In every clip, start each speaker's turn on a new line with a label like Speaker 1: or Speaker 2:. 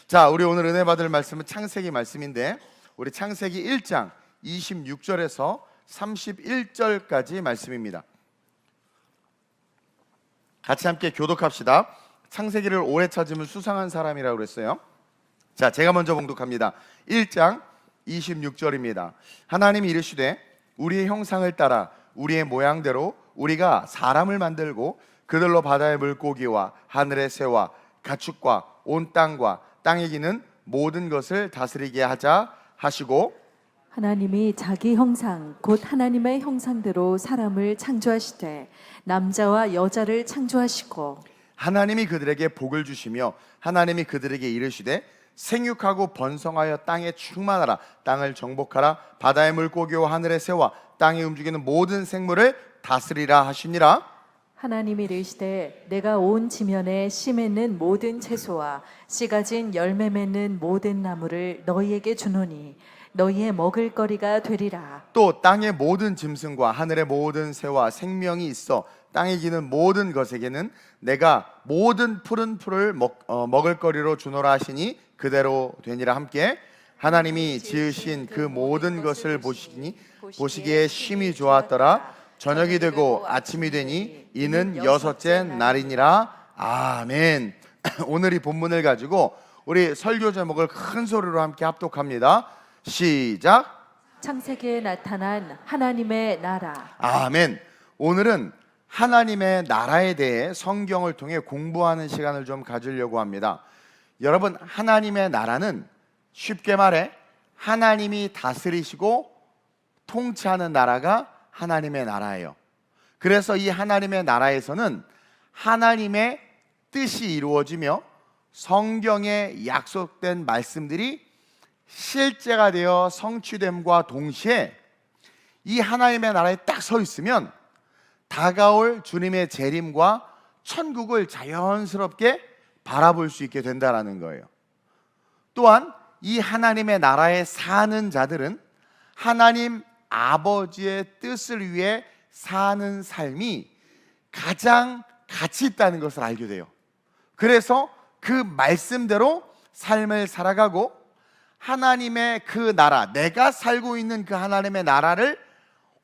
Speaker 1: 자, 우리 오늘 은혜 받을 말씀은 창세기 말씀인데 우리 창세기 1장 26절에서 31절까지 말씀입니다. 같이 함께 교독합시다. 창세기를 오래 찾으면 수상한 사람이라고 그랬어요. 자, 제가 먼저 봉독합니다. 1장 26절입니다. 하나님이 이르시되 우리의 형상을 따라 우리의 모양대로 우리가 사람을 만들고 그들로 바다의 물고기와 하늘의 새와 가축과 온 땅과 땅에 기는 모든 것을 다스리게 하자 하시고,
Speaker 2: 하나님이 자기 형상 곧 하나님의 형상대로 사람을 창조하시되 남자와 여자를 창조하시고,
Speaker 1: 하나님이 그들에게 복을 주시며 하나님이 그들에게 이르시되 생육하고 번성하여 땅에 충만하라. 땅을 정복하라. 바다의 물고기와 하늘의 새와 땅에 움직이는 모든 생물을 다스리라 하시니라.
Speaker 2: 하나님이 이르시되 내가 온 지면에 씨 맺는 모든 채소와 씨 가진 열매 맺는 모든 나무를 너희에게 주노니 너희의 먹을거리가 되리라.
Speaker 1: 또 땅의 모든 짐승과 하늘의 모든 새와 생명이 있어 땅에 기는 모든 것에게는 내가 모든 푸른 풀을 먹을 거리로 주노라 하시니 그대로 되니라. 함께 하나님이 지으신 그 모든 것을 보시기에 심히 좋았더라. 저녁이 되고 아침이 되니 이는 여섯째 날이니라. 아멘. 오늘 이 본문을 가지고 우리 설교 제목을 큰 소리로 함께 합독합니다. 시작.
Speaker 2: 창세기에 나타난 하나님의 나라.
Speaker 1: 아멘. 오늘은 하나님의 나라에 대해 성경을 통해 공부하는 시간을 좀 가지려고 합니다. 여러분, 하나님의 나라는 쉽게 말해 하나님이 다스리시고 통치하는 나라가 하나님의 나라예요. 그래서 이 하나님의 나라에서는 하나님의 뜻이 이루어지며 성경에 약속된 말씀들이 실제가 되어 성취됨과 동시에 이 하나님의 나라에 딱 서 있으면 다가올 주님의 재림과 천국을 자연스럽게 바라볼 수 있게 된다는 거예요. 또한 이 하나님의 나라에 사는 자들은 하나님 아버지의 뜻을 위해 사는 삶이 가장 가치 있다는 것을 알게 돼요. 그래서 그 말씀대로 삶을 살아가고 하나님의 그 나라, 내가 살고 있는 그 하나님의 나라를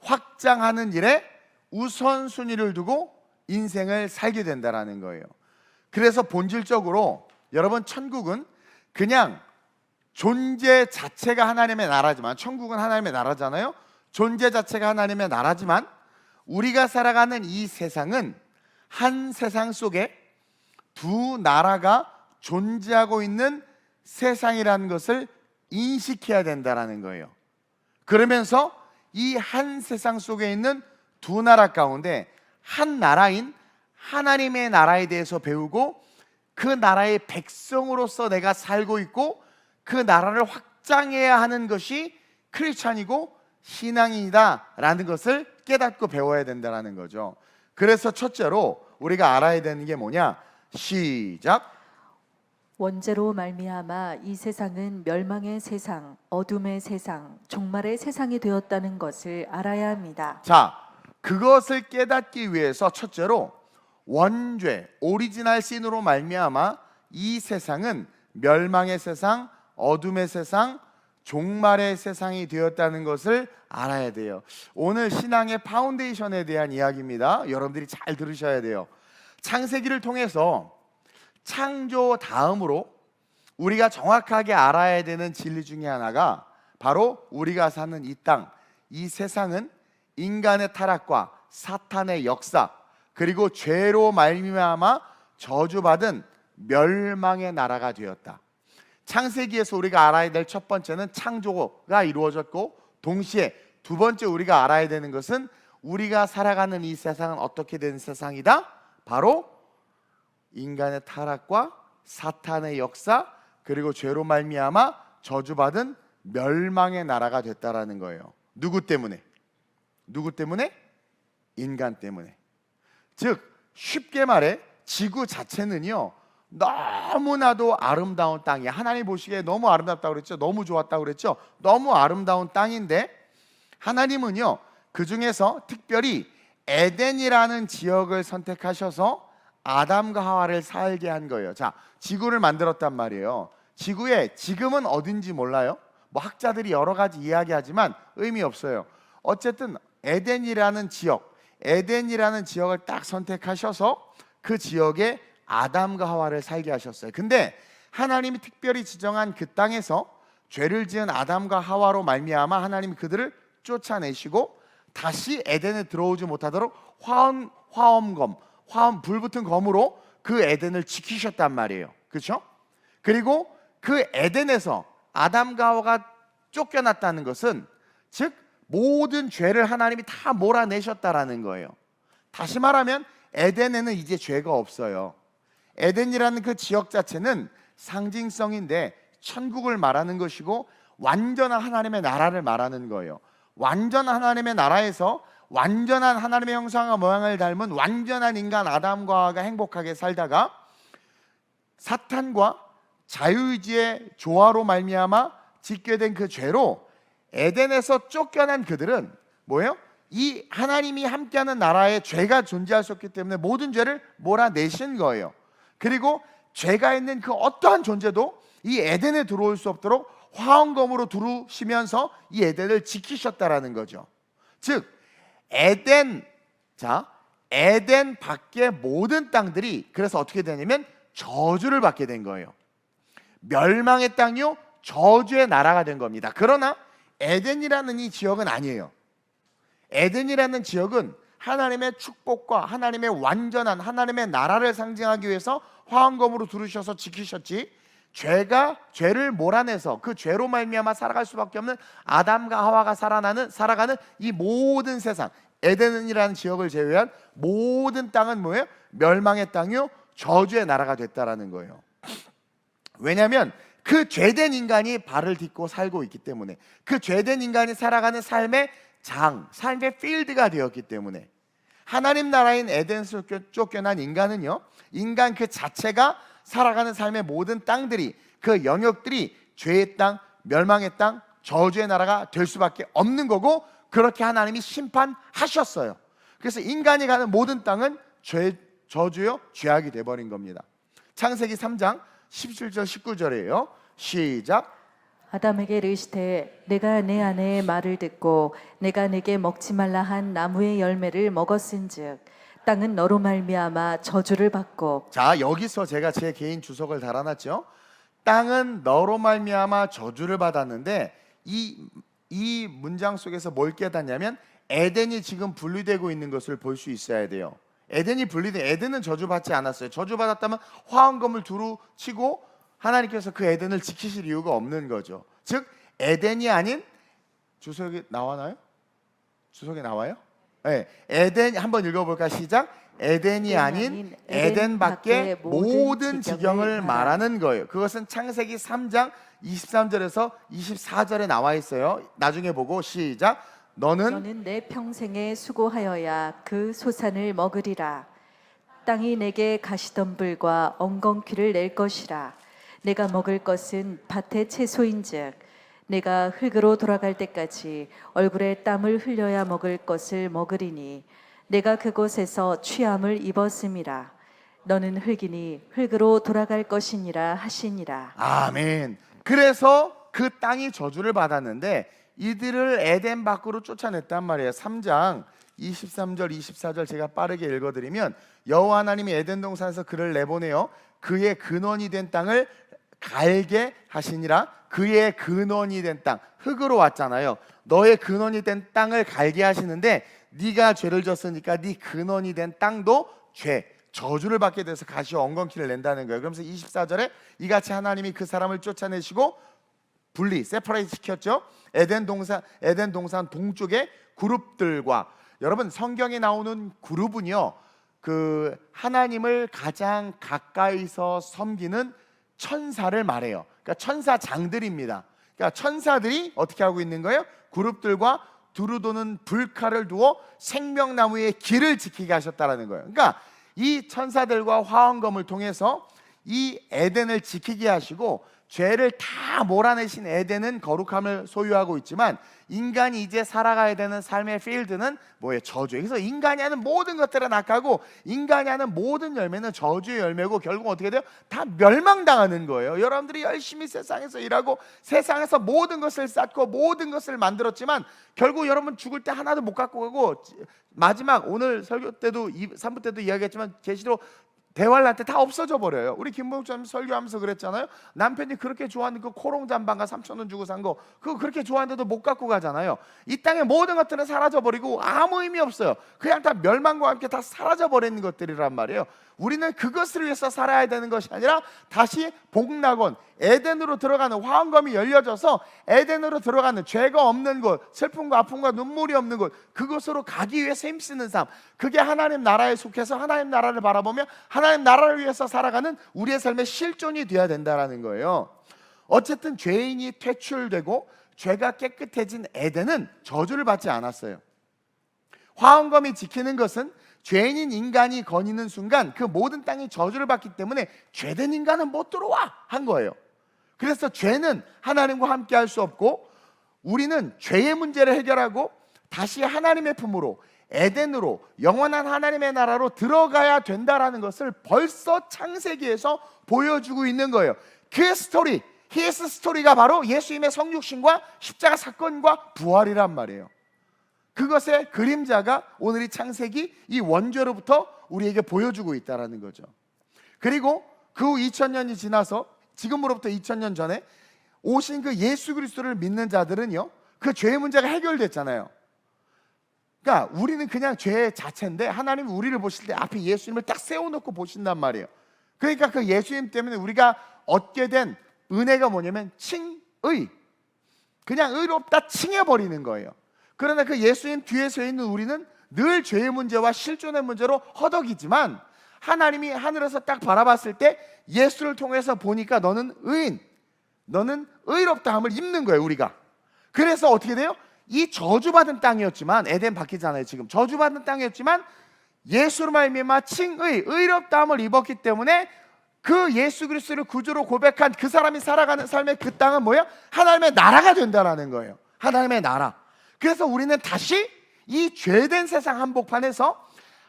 Speaker 1: 확장하는 일에 우선순위를 두고 인생을 살게 된다는 거예요. 그래서 본질적으로 여러분, 천국은 그냥 존재 자체가 하나님의 나라지만, 천국은 하나님의 나라잖아요. 존재 자체가 하나님의 나라지만 우리가 살아가는 이 세상은 한 세상 속에 두 나라가 존재하고 있는 세상이라는 것을 인식해야 된다는 거예요. 그러면서 이 한 세상 속에 있는 두 나라 가운데 한 나라인 하나님의 나라에 대해서 배우고 그 나라의 백성으로서 내가 살고 있고 그 나라를 확장해야 하는 것이 크리스찬이고 신앙이다 라는 것을 깨닫고 배워야 된다는 거죠. 그래서 첫째로 우리가 알아야 되는 게 뭐냐? 시작.
Speaker 2: 원죄로 말미암아 이 세상은 멸망의 세상, 어둠의 세상, 종말의 세상이 되었다는 것을 알아야 합니다.
Speaker 1: 자, 그것을 깨닫기 위해서 첫째로 원죄, 오리지널 신으로 말미암아 이 세상은 멸망의 세상, 어둠의 세상, 종말의 세상이 되었다는 것을 알아야 돼요. 오늘 신앙의 파운데이션에 대한 이야기입니다. 여러분들이 잘 들으셔야 돼요. 창세기를 통해서 창조 다음으로 우리가 정확하게 알아야 되는 진리 중에 하나가 바로 우리가 사는 이 땅, 이 세상은 인간의 타락과 사탄의 역사, 그리고 죄로 말미암아 저주받은 멸망의 나라가 되었다. 창세기에서 우리가 알아야 될 첫 번째는 창조가 이루어졌고, 동시에 두 번째 우리가 알아야 되는 것은 우리가 살아가는 이 세상은 어떻게 된 세상이다? 바로 인간의 타락과 사탄의 역사, 그리고 죄로 말미암아 저주받은 멸망의 나라가 됐다라는 거예요. 누구 때문에? 누구 때문에? 인간 때문에. 즉 쉽게 말해 지구 자체는요 너무나도 아름다운 땅이야. 하나님 보시기에 너무 아름답다고 그랬죠. 너무 좋았다고 그랬죠. 너무 아름다운 땅인데 하나님은요 그 중에서 특별히 에덴이라는 지역을 선택하셔서 아담과 하와를 살게 한 거예요. 자, 지구를 만들었단 말이에요. 지구에 지금은 어딘지 몰라요. 뭐 학자들이 여러 가지 이야기하지만 의미 없어요. 어쨌든 에덴이라는 지역을 딱 선택하셔서 그 지역에 아담과 하와를 살게 하셨어요. 근데 하나님이 특별히 지정한 그 땅에서 죄를 지은 아담과 하와로 말미암아 하나님이 그들을 쫓아내시고 다시 에덴에 들어오지 못하도록 화엄검, 불붙은 검으로 그 에덴을 지키셨단 말이에요. 그렇죠? 그리고 그 에덴에서 아담과 하와가 쫓겨났다는 것은 즉 모든 죄를 하나님이 다 몰아내셨다라는 거예요. 다시 말하면 에덴에는 이제 죄가 없어요. 에덴이라는 그 지역 자체는 상징성인데 천국을 말하는 것이고 완전한 하나님의 나라를 말하는 거예요. 완전한 하나님의 나라에서 완전한 하나님의 형상과 모양을 닮은 완전한 인간 아담과 하와가 행복하게 살다가 사탄과 자유의지의 조화로 말미암아 짓게 된 그 죄로 에덴에서 쫓겨난 그들은 뭐예요? 이 하나님이 함께하는 나라에 죄가 존재할 수 없기 때문에 모든 죄를 몰아내신 거예요. 그리고 죄가 있는 그 어떠한 존재도 이 에덴에 들어올 수 없도록 화엄검으로 두르시면서 이 에덴을 지키셨다라는 거죠. 즉 에덴 밖의 모든 땅들이 그래서 어떻게 되냐면 저주를 받게 된 거예요. 멸망의 땅이요 저주의 나라가 된 겁니다. 그러나 에덴이라는 이 지역은 아니에요. 에덴이라는 지역은 하나님의 축복과 하나님의 완전한 하나님의 나라를 상징하기 위해서 화엄검으로 두르셔서 지키셨지, 죄를 몰아내서 그 죄로 말미암아 살아갈 수밖에 없는 아담과 하와가 살아가는 이 모든 세상, 에덴이라는 지역을 제외한 모든 땅은 뭐예요? 멸망의 땅이요 저주의 나라가 됐다라는 거예요. 왜냐하면 그 죄된 인간이 발을 딛고 살고 있기 때문에, 그 죄된 인간이 살아가는 삶의 삶의 필드가 되었기 때문에, 하나님 나라인 에덴에서 쫓겨난 인간은요, 인간 그 자체가 살아가는 삶의 모든 땅들이, 그 영역들이 죄의 땅, 멸망의 땅, 저주의 나라가 될 수밖에 없는 거고, 그렇게 하나님이 심판하셨어요. 그래서 인간이 가는 모든 땅은 저주요 죄악이 돼버린 겁니다. 창세기 3장 17절 19절이에요. 시작.
Speaker 2: 아담에게 이르시되 내가 내 아내의 말을 듣고 내가 내게 먹지 말라 한 나무의 열매를 먹었은즉 땅은 너로 말미암아 저주를 받고.
Speaker 1: 자, 여기서 제가 제 개인 주석을 달아놨죠. 땅은 너로 말미암아 저주를 받았는데 이 문장 속에서 뭘 깨닫냐면 에덴이 지금 분리되고 있는 것을 볼 수 있어야 돼요. 에덴은 저주받지 않았어요. 저주받았다면 화엄검을 두루 치고 하나님께서 그 에덴을 지키실 이유가 없는 거죠. 즉 에덴이 아닌, 주석이 나와요? 네, 에덴 한번 읽어볼까? 시작. 에덴이 아닌 에덴 밖의 모든 지경을 말하는 거예요. 그것은 창세기 3장 23절에서 24절에 나와 있어요. 나중에 보고 시작. 너는
Speaker 2: 내 평생에 수고하여야 그 소산을 먹으리라. 땅이 내게 가시덤불과 엉겅퀴를 낼 것이라. 내가 먹을 것은 밭의 채소인즉 내가 흙으로 돌아갈 때까지 얼굴에 땀을 흘려야 먹을 것을 먹으리니 내가 그곳에서 취함을 입었음이라. 너는 흙이니 흙으로 돌아갈 것이니라 하시니라.
Speaker 1: 아멘. 그래서 그 땅이 저주를 받았는데 이들을 에덴 밖으로 쫓아냈단 말이에요. 3장 23절 24절 제가 빠르게 읽어드리면, 여호와 하나님이 에덴 동산에서 그를 내보내어 그의 근원이 된 땅을 갈게 하시니라. 그의 근원이 된 땅, 흙으로 왔잖아요. 너의 근원이 된 땅을 갈게 하시는데 네가 죄를 졌으니까 네 근원이 된 땅도 저주를 받게 돼서 가시와 엉겅퀴를 낸다는 거예요. 그러면서 24절에 이같이 하나님이 그 사람을 쫓아내시고 세퍼레이트 시켰죠. 에덴 동산 동쪽의 그룹들과, 여러분 성경에 나오는 그룹은요, 그 하나님을 가장 가까이서 섬기는 천사를 말해요. 그러니까 천사장들입니다. 그러니까 천사들이 어떻게 하고 있는 거예요? 그룹들과 두루 도는 불칼을 두어 생명나무의 길을 지키게 하셨다라는 거예요. 그러니까 이 천사들과 화엄검을 통해서 이 에덴을 지키게 하시고 죄를 다 몰아내신 에덴은 거룩함을 소유하고 있지만 인간이 이제 살아가야 되는 삶의 필드는 뭐예요? 저주예요. 그래서 인간이 하는 모든 것들은 악하고 인간이 하는 모든 열매는 저주의 열매고 결국 어떻게 돼요? 다 멸망당하는 거예요. 여러분들이 열심히 세상에서 일하고 세상에서 모든 것을 쌓고 모든 것을 만들었지만 결국 여러분 죽을 때 하나도 못 갖고 가고 마지막 오늘 설교 때도 3부 때도 이야기했지만 계시로 대활란 때 다 없어져 버려요. 우리 김봉주님 설교하면서 그랬잖아요. 남편이 그렇게 좋아하는 그 코롱 잠바가 3,000원 주고 산 거 그거 그렇게 좋아하는데도 못 갖고 가잖아요. 이 땅의 모든 것들은 사라져 버리고 아무 의미 없어요. 그냥 다 멸망과 함께 다 사라져 버리는 것들이란 말이에요. 우리는 그것을 위해서 살아야 되는 것이 아니라 다시 복락원 에덴으로 들어가는 화원검이 열려져서 에덴으로 들어가는 죄가 없는 곳, 슬픔과 아픔과 눈물이 없는 곳, 그곳으로 가기 위해서 힘쓰는 삶, 그게 하나님 나라에 속해서 하나님 나라를 바라보며 하나님 나라를 위해서 살아가는 우리의 삶의 실존이 되어야 된다는 거예요. 어쨌든 죄인이 퇴출되고 죄가 깨끗해진 에덴은 저주를 받지 않았어요. 화원검이 지키는 것은 죄인인 인간이 거니는 순간 그 모든 땅이 저주를 받기 때문에 죄된 인간은 못 들어와 한 거예요. 그래서 죄는 하나님과 함께 할 수 없고 우리는 죄의 문제를 해결하고 다시 하나님의 품으로 에덴으로 영원한 하나님의 나라로 들어가야 된다라는 것을 벌써 창세기에서 보여주고 있는 거예요. 그 스토리, 히스 스토리가 바로 예수님의 성육신과 십자가 사건과 부활이란 말이에요. 그것의 그림자가 오늘 이 창세기 이 원죄로부터 우리에게 보여주고 있다는 거죠. 그리고 그 후 2000년이 지나서 지금으로부터 2000년 전에 오신 그 예수 그리스도를 믿는 자들은요, 그 죄의 문제가 해결됐잖아요. 그러니까 우리는 그냥 죄 자체인데 하나님이 우리를 보실 때 앞에 예수님을 딱 세워놓고 보신단 말이에요. 그러니까 그 예수님 때문에 우리가 얻게 된 은혜가 뭐냐면 칭의, 그냥 의롭다 칭해버리는 거예요. 그러나 그 예수님 뒤에 서 있는 우리는 늘 죄의 문제와 실존의 문제로 허덕이지만 하나님이 하늘에서 딱 바라봤을 때 예수를 통해서 보니까 너는 의인, 너는 의롭다함을 입는 거예요, 우리가. 그래서 어떻게 돼요? 이 저주받은 땅이었지만, 에덴 바뀌잖아요 지금. 저주받은 땅이었지만 예수로 말미암아 칭의, 의롭다함을 입었기 때문에 그 예수 그리스도를 구주로 고백한 그 사람이 살아가는 삶의 그 땅은 뭐예요? 하나님의 나라가 된다는 거예요. 하나님의 나라. 그래서 우리는 다시 이 죄된 세상 한복판에서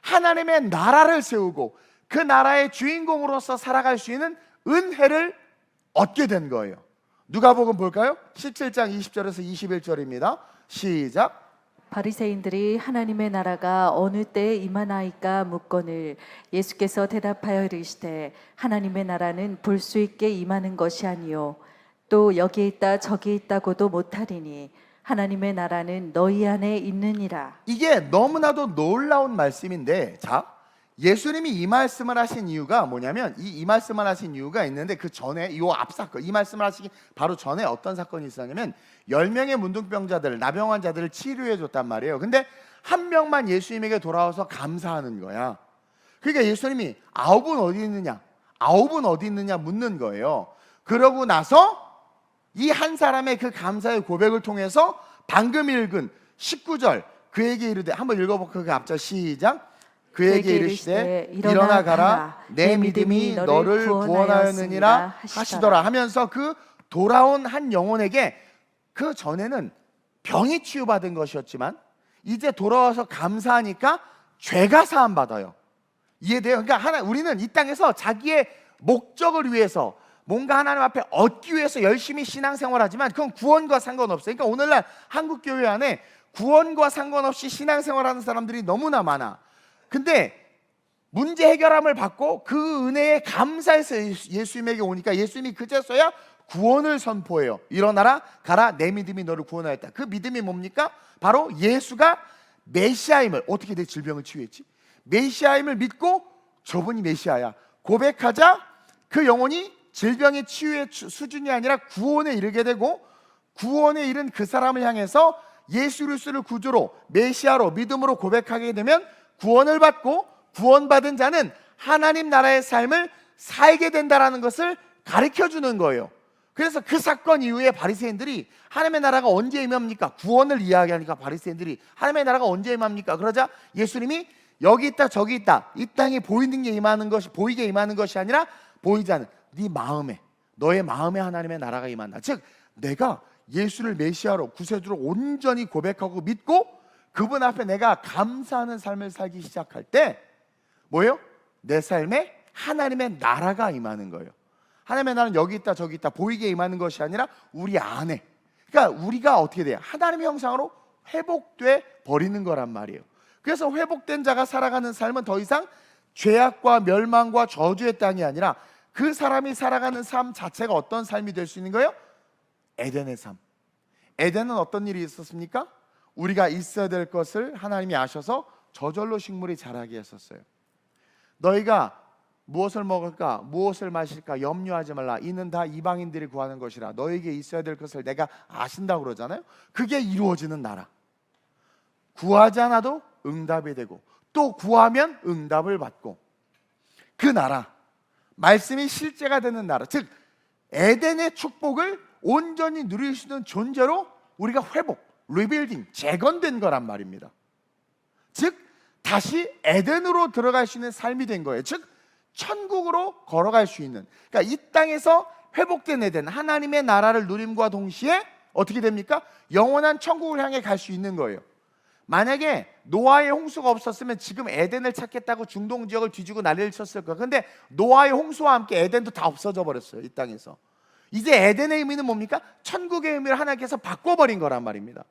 Speaker 1: 하나님의 나라를 세우고 그 나라의 주인공으로서 살아갈 수 있는 은혜를 얻게 된 거예요. 누가복음 볼까요? 17장 20절에서 21절입니다. 시작.
Speaker 2: 바리새인들이 하나님의 나라가 어느 때에 임하나이까 묻거늘 예수께서 대답하여 이르시되 하나님의 나라는 볼 수 있게 임하는 것이 아니요 또 여기 있다 저기 있다고도 못하리니 하나님의 나라는 너희 안에 있느니라.
Speaker 1: 이게 너무나도 놀라운 말씀인데, 자, 예수님이 이 말씀을 하신 이유가 뭐냐면 이 말씀을 하신 이유가 있는데 그 전에 이 앞 사건, 이 말씀을 하시기 바로 전에 어떤 사건이 있었냐면 10명의 문둥병자들, 나병 환자들을 치료해 줬단 말이에요. 근데 한 명만 예수님에게 돌아와서 감사하는 거야. 그러니까 예수님이 9은 어디 있느냐, 9은 어디 있느냐 묻는 거예요. 그러고 나서 이 한 사람의 그 감사의 고백을 통해서 방금 읽은 19절 그에게 이르되, 한번 읽어볼까요? 그 앞절 시작. 그에게 이르시되 일어나 가라 내 믿음이 너를 구원하였느니라 하시더라 하면서 그 돌아온 한 영혼에게, 그 전에는 병이 치유받은 것이었지만 이제 돌아와서 감사하니까 죄가 사함받아요. 이해돼요? 그러니까 우리는 이 땅에서 자기의 목적을 위해서 뭔가 하나님 앞에 얻기 위해서 열심히 신앙생활하지만 그건 구원과 상관없어요. 그러니까 오늘날 한국교회 안에 구원과 상관없이 신앙생활하는 사람들이 너무나 많아. 근데 문제 해결함을 받고 그 은혜에 감사해서 예수님에게 오니까 예수님이 그제서야 구원을 선포해요. 일어나라 가라 내 믿음이 너를 구원하였다. 그 믿음이 뭡니까? 바로 예수가 메시아임을, 어떻게 내 질병을 치유했지? 메시아임을 믿고 저분이 메시아야 고백하자 그 영혼이 질병의 치유의 수준이 아니라 구원에 이르게 되고, 구원에 이른 그 사람을 향해서 예수 그리스도를 구주로 메시아로 믿음으로 고백하게 되면 구원을 받고 구원받은 자는 하나님 나라의 삶을 살게 된다라는 것을 가르쳐 주는 거예요. 그래서 그 사건 이후에 바리새인들이 하나님의 나라가 언제 임합니까? 구원을 이야기하니까 바리새인들이 하나님의 나라가 언제 임합니까? 그러자 예수님이 여기 있다 저기 있다, 이 땅에 보이는 게 임하는 것이, 보이게 임하는 것이 아니라 보이지 않는 네 마음에, 너의 마음에 하나님의 나라가 임한다. 즉 내가 예수를 메시아로 구세주로 온전히 고백하고 믿고 그분 앞에 내가 감사하는 삶을 살기 시작할 때 뭐예요? 내 삶에 하나님의 나라가 임하는 거예요. 하나님의 나라는 여기 있다 저기 있다 보이게 임하는 것이 아니라 우리 안에, 그러니까 우리가 어떻게 돼요? 하나님의 형상으로 회복돼 버리는 거란 말이에요. 그래서 회복된 자가 살아가는 삶은 더 이상 죄악과 멸망과 저주의 땅이 아니라 그 사람이 살아가는 삶 자체가 어떤 삶이 될 수 있는 거예요? 에덴의 삶. 에덴은 어떤 일이 있었습니까? 우리가 있어야 될 것을 하나님이 아셔서 저절로 식물이 자라게 했었어요. 너희가 무엇을 먹을까 무엇을 마실까 염려하지 말라, 이는 다 이방인들이 구하는 것이라. 너에게 있어야 될 것을 내가 아신다고 그러잖아요. 그게 이루어지는 나라. 구하지 않아도 응답이 되고 또 구하면 응답을 받고, 그 나라, 말씀이 실제가 되는 나라, 즉 에덴의 축복을 온전히 누릴 수 있는 존재로 우리가 회복, 리빌딩, 재건된 거란 말입니다. 즉 다시 에덴으로 들어갈 수 있는 삶이 된 거예요. 즉 천국으로 걸어갈 수 있는, 그러니까 이 땅에서 회복된 에덴, 하나님의 나라를 누림과 동시에 어떻게 됩니까? 영원한 천국을 향해 갈 수 있는 거예요. 만약에 노아의 홍수가 없었으면 지금 에덴을 찾겠다고 중동 지역을 뒤지고 난리를 쳤을 거예요. 근데 노아의 홍수와 함께 에덴도 다 없어져 버렸어요. 이 땅에서. 이제 에덴의 의미는 뭡니까? 천국의 의미를 하나님께서 바꿔버린 거란 말입니다.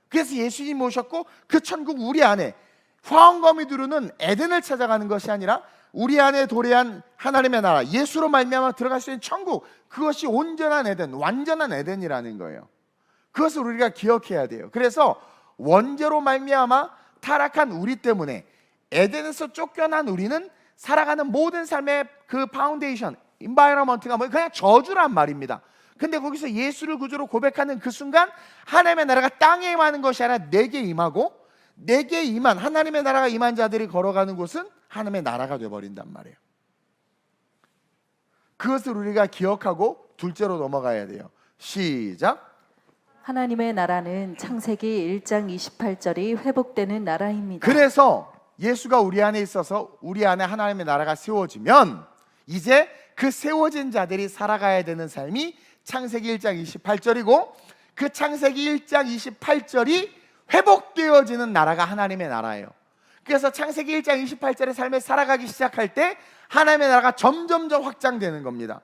Speaker 1: 그래서 예수님이 오셨고 그 천국 우리 안에 화엄검이 두르는 에덴을 찾아가는 것이 아니라 우리 안에 도래한 하나님의 나라, 예수로 말미암아 들어갈 수 있는 천국, 그것이 온전한 에덴, 완전한 에덴이라는 거예요. 그것을 우리가 기억해야 돼요. 그래서 원죄로 말미암아 타락한 우리 때문에 에덴에서 쫓겨난 우리는 살아가는 모든 삶의 그 파운데이션, 인바이러먼트가 뭐 그냥 저주란 말입니다. 근데 거기서 예수를 구주로 고백하는 그 순간 하나님의 나라가 땅에 임하는 것이 아니라 내게 임하고, 내게 임한 하나님의 나라가 임한 자들이 걸어가는 곳은 하나님의 나라가 되어버린단 말이에요. 그것을 우리가 기억하고 둘째로 넘어가야 돼요. 시작.
Speaker 2: 하나님의 나라는 창세기 1장 28절이 회복되는 나라입니다.
Speaker 1: 그래서 예수가 우리 안에 있어서 우리 안에 하나님의 나라가 세워지면 이제 그 세워진 자들이 살아가야 되는 삶이 창세기 1장 28절이고, 그 창세기 1장 28절이 회복되어지는 나라가 하나님의 나라예요. 그래서 창세기 1장 28절의 삶을 살아가기 시작할 때 하나님의 나라가 점점점 확장되는 겁니다.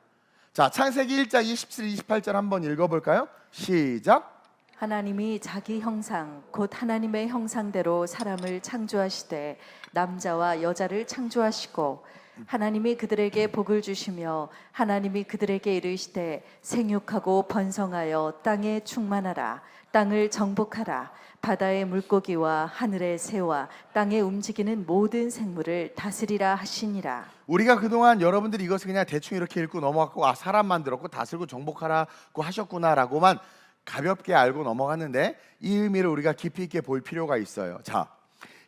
Speaker 1: 자, 창세기 1장 27, 28절 한번 읽어볼까요? 시작.
Speaker 2: 하나님이 자기 형상 곧 하나님의 형상대로 사람을 창조하시되 남자와 여자를 창조하시고, 하나님이 그들에게 복을 주시며 하나님이 그들에게 이르시되 생육하고 번성하여 땅에 충만하라, 땅을 정복하라, 바다의 물고기와 하늘의 새와 땅에 움직이는 모든 생물을 다스리라 하시니라.
Speaker 1: 우리가 그동안 여러분들이 이것을 그냥 대충 이렇게 읽고 넘어갔고, 아, 사람 만들었고 다스리고 정복하라고 하셨구나라고만 가볍게 알고 넘어갔는데 이 의미를 우리가 깊이 있게 볼 필요가 있어요. 자,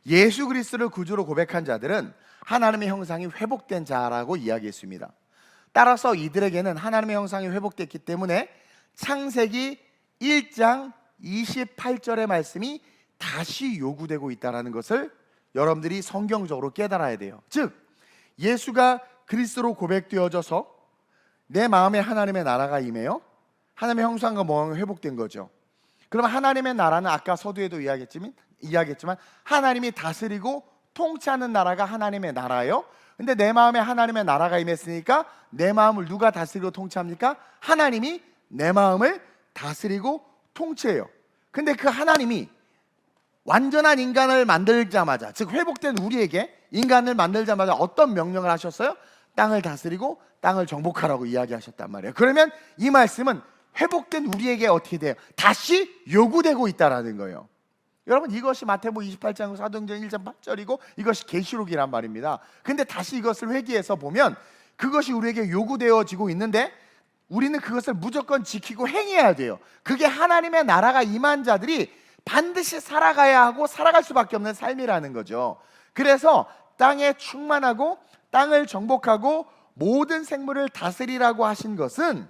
Speaker 1: 예수 그리스도를 구주로 고백한 자들은 하나님의 형상이 회복된 자라고 이야기했습니다. 따라서 이들에게는 하나님의 형상이 회복됐기 때문에 창세기 1장 28절의 말씀이 다시 요구되고 있다는 것을 여러분들이 성경적으로 깨달아야 돼요. 즉 예수가 그리스도로 고백되어져서 내 마음에 하나님의 나라가 임해요. 하나님의 형상과 모양이 회복된 거죠. 그러면 하나님의 나라는 아까 서두에도 이야기했지만 하나님이 다스리고 통치하는 나라가 하나님의 나라예요. 근데 내 마음에 하나님의 나라가 임했으니까 내 마음을 누가 다스리고 통치합니까? 하나님이 내 마음을 다스리고 통치해요. 근데 그 하나님이 완전한 인간을 만들자마자, 즉 회복된 우리에게 인간을 만들자마자 어떤 명령을 하셨어요? 땅을 다스리고 땅을 정복하라고 이야기하셨단 말이에요. 그러면 이 말씀은 회복된 우리에게 어떻게 돼요? 다시 요구되고 있다는 거예요. 여러분, 이것이 마태복음 28장 사도행전 1장 8절이고 이것이 계시록이란 말입니다. 근데 다시 이것을 회귀해서 보면 그것이 우리에게 요구되어지고 있는데 우리는 그것을 무조건 지키고 행해야 돼요. 그게 하나님의 나라가 임한 자들이 반드시 살아가야 하고 살아갈 수밖에 없는 삶이라는 거죠. 그래서 땅에 충만하고 땅을 정복하고 모든 생물을 다스리라고 하신 것은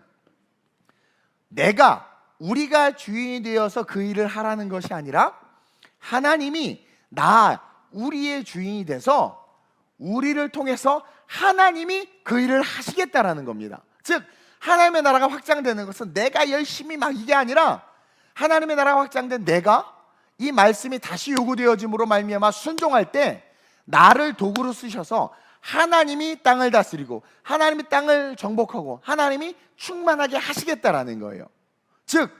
Speaker 1: 우리가 주인이 되어서 그 일을 하라는 것이 아니라 하나님이 우리의 주인이 돼서 우리를 통해서 하나님이 그 일을 하시겠다라는 겁니다. 즉 하나님의 나라가 확장되는 것은 내가 열심히 막 이게 아니라 하나님의 나라가 확장된 내가 이 말씀이 다시 요구되어짐으로 말미암아 순종할 때 나를 도구로 쓰셔서 하나님이 땅을 다스리고 하나님이 땅을 정복하고 하나님이 충만하게 하시겠다라는 거예요. 즉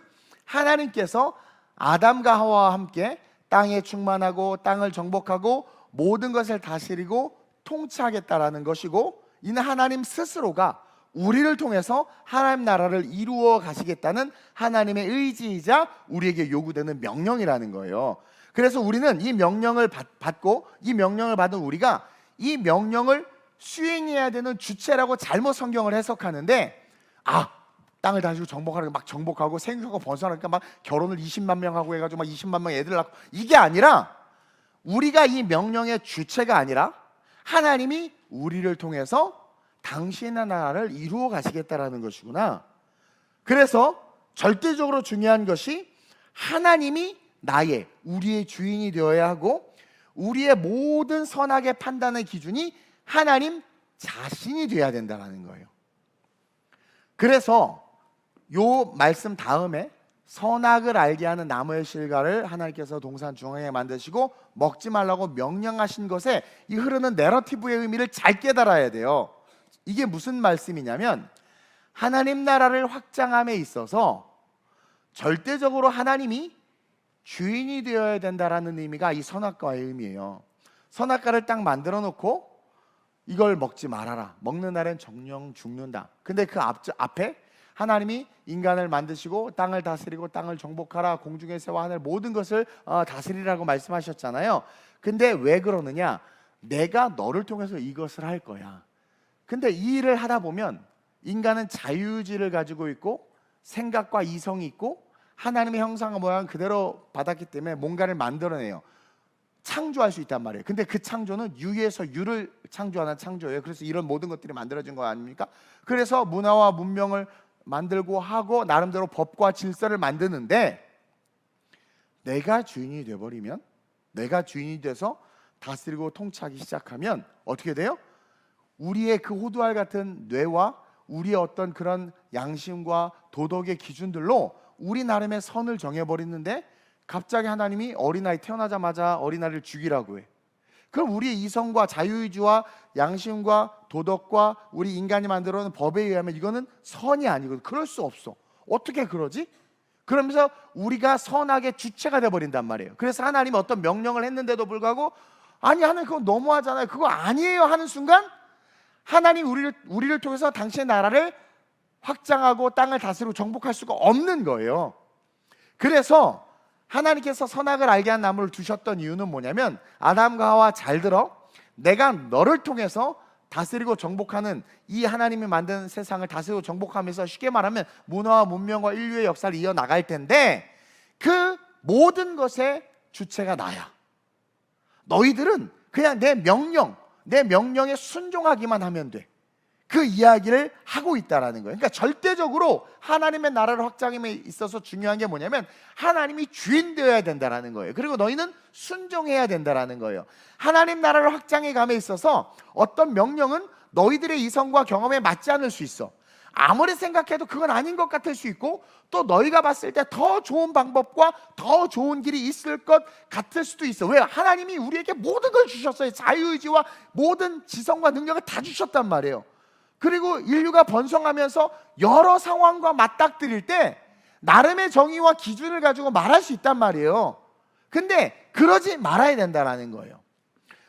Speaker 1: 하나님께서 아담과 하와와 함께 땅에 충만하고 땅을 정복하고 모든 것을 다스리고 통치하겠다라는 것이고, 이는 하나님 스스로가 우리를 통해서 하나님 나라를 이루어 가시겠다는 하나님의 의지이자 우리에게 요구되는 명령이라는 거예요. 그래서 우리는 이 명령을 받고 이 명령을 받은 우리가 이 명령을 수행해야 되는 주체라고 잘못 성경을 해석하는데, 땅을 다스리고 정복하는 막 정복하고 생육하고 번성하니까 막 결혼을 20만 명 하고 해가지고 막 20만 명 애들 낳고, 이게 아니라 우리가 이 명령의 주체가 아니라 하나님이 우리를 통해서 당신의 나라를 이루어 가시겠다라는 것이구나. 그래서 절대적으로 중요한 것이 하나님이 우리의 주인이 되어야 하고, 우리의 모든 선악의 판단의 기준이 하나님 자신이 되어야 된다는 거예요. 그래서 요 말씀 다음에 선악을 알게 하는 나무의 실과를 하나님께서 동산 중앙에 만드시고 먹지 말라고 명령하신 것에 이 흐르는 내러티브의 의미를 잘 깨달아야 돼요. 이게 무슨 말씀이냐면, 하나님 나라를 확장함에 있어서 절대적으로 하나님이 주인이 되어야 된다라는 의미가 이 선악과의 의미예요. 선악과를 딱 만들어 놓고 이걸 먹지 말아라, 먹는 날엔 정령 죽는다. 근데 그 앞에 하나님이 인간을 만드시고 땅을 다스리고 땅을 정복하라, 공중의 새와 하늘 모든 것을 다스리라고 말씀하셨잖아요. 근데 왜 그러느냐? 내가 너를 통해서 이것을 할 거야. 근데 이 일을 하다 보면 인간은 자유의지를 가지고 있고 생각과 이성이 있고 하나님의 형상과 모양 그대로 받았기 때문에 뭔가를 만들어내요. 창조할 수 있단 말이에요. 근데 그 창조는 유에서 유를 창조하는 창조예요. 그래서 이런 모든 것들이 만들어진 거 아닙니까? 그래서 문화와 문명을 만들고 하고 나름대로 법과 질서를 만드는데, 내가 주인이 돼버리면, 내가 주인이 돼서 다스리고 통치하기 시작하면 어떻게 돼요? 우리의 그 호두알 같은 뇌와 우리의 어떤 그런 양심과 도덕의 기준들로 우리 나름의 선을 정해버리는데, 갑자기 하나님이 어린아이 태어나자마자 어린아이를 죽이라고 해. 그럼 우리의 이성과 자유의지와 양심과 도덕과 우리 인간이 만들어 놓은 법에 의하면 이거는 선이 아니거든. 그럴 수 없어. 어떻게 그러지? 그러면서 우리가 선악의 주체가 돼버린단 말이에요. 그래서 하나님이 어떤 명령을 했는데도 불구하고 아니 하나님 그거 너무하잖아요, 그거 아니에요 하는 순간 하나님 우리를 통해서 당신의 나라를 확장하고 땅을 다스리고 정복할 수가 없는 거예요. 그래서 하나님께서 선악을 알게 한 나무를 두셨던 이유는 뭐냐면, 아담과 하와 잘 들어, 내가 너를 통해서 다스리고 정복하는 이 하나님이 만든 세상을 다스리고 정복하면서 쉽게 말하면 문화와 문명과 인류의 역사를 이어나갈 텐데, 그 모든 것의 주체가 나야. 너희들은 그냥 내 명령에 순종하기만 하면 돼. 그 이야기를 하고 있다라는 거예요. 그러니까 절대적으로 하나님의 나라를 확장함에 있어서 중요한 게 뭐냐면, 하나님이 주인 되어야 된다라는 거예요. 그리고 너희는 순종해야 된다라는 거예요. 하나님 나라를 확장해 감에 있어서 어떤 명령은 너희들의 이성과 경험에 맞지 않을 수 있어. 아무리 생각해도 그건 아닌 것 같을 수 있고, 또 너희가 봤을 때 더 좋은 방법과 더 좋은 길이 있을 것 같을 수도 있어. 왜? 하나님이 우리에게 모든 걸 주셨어요. 자유의지와 모든 지성과 능력을 다 주셨단 말이에요. 그리고 인류가 번성하면서 여러 상황과 맞닥뜨릴 때 나름의 정의와 기준을 가지고 말할 수 있단 말이에요. 근데 그러지 말아야 된다는 거예요.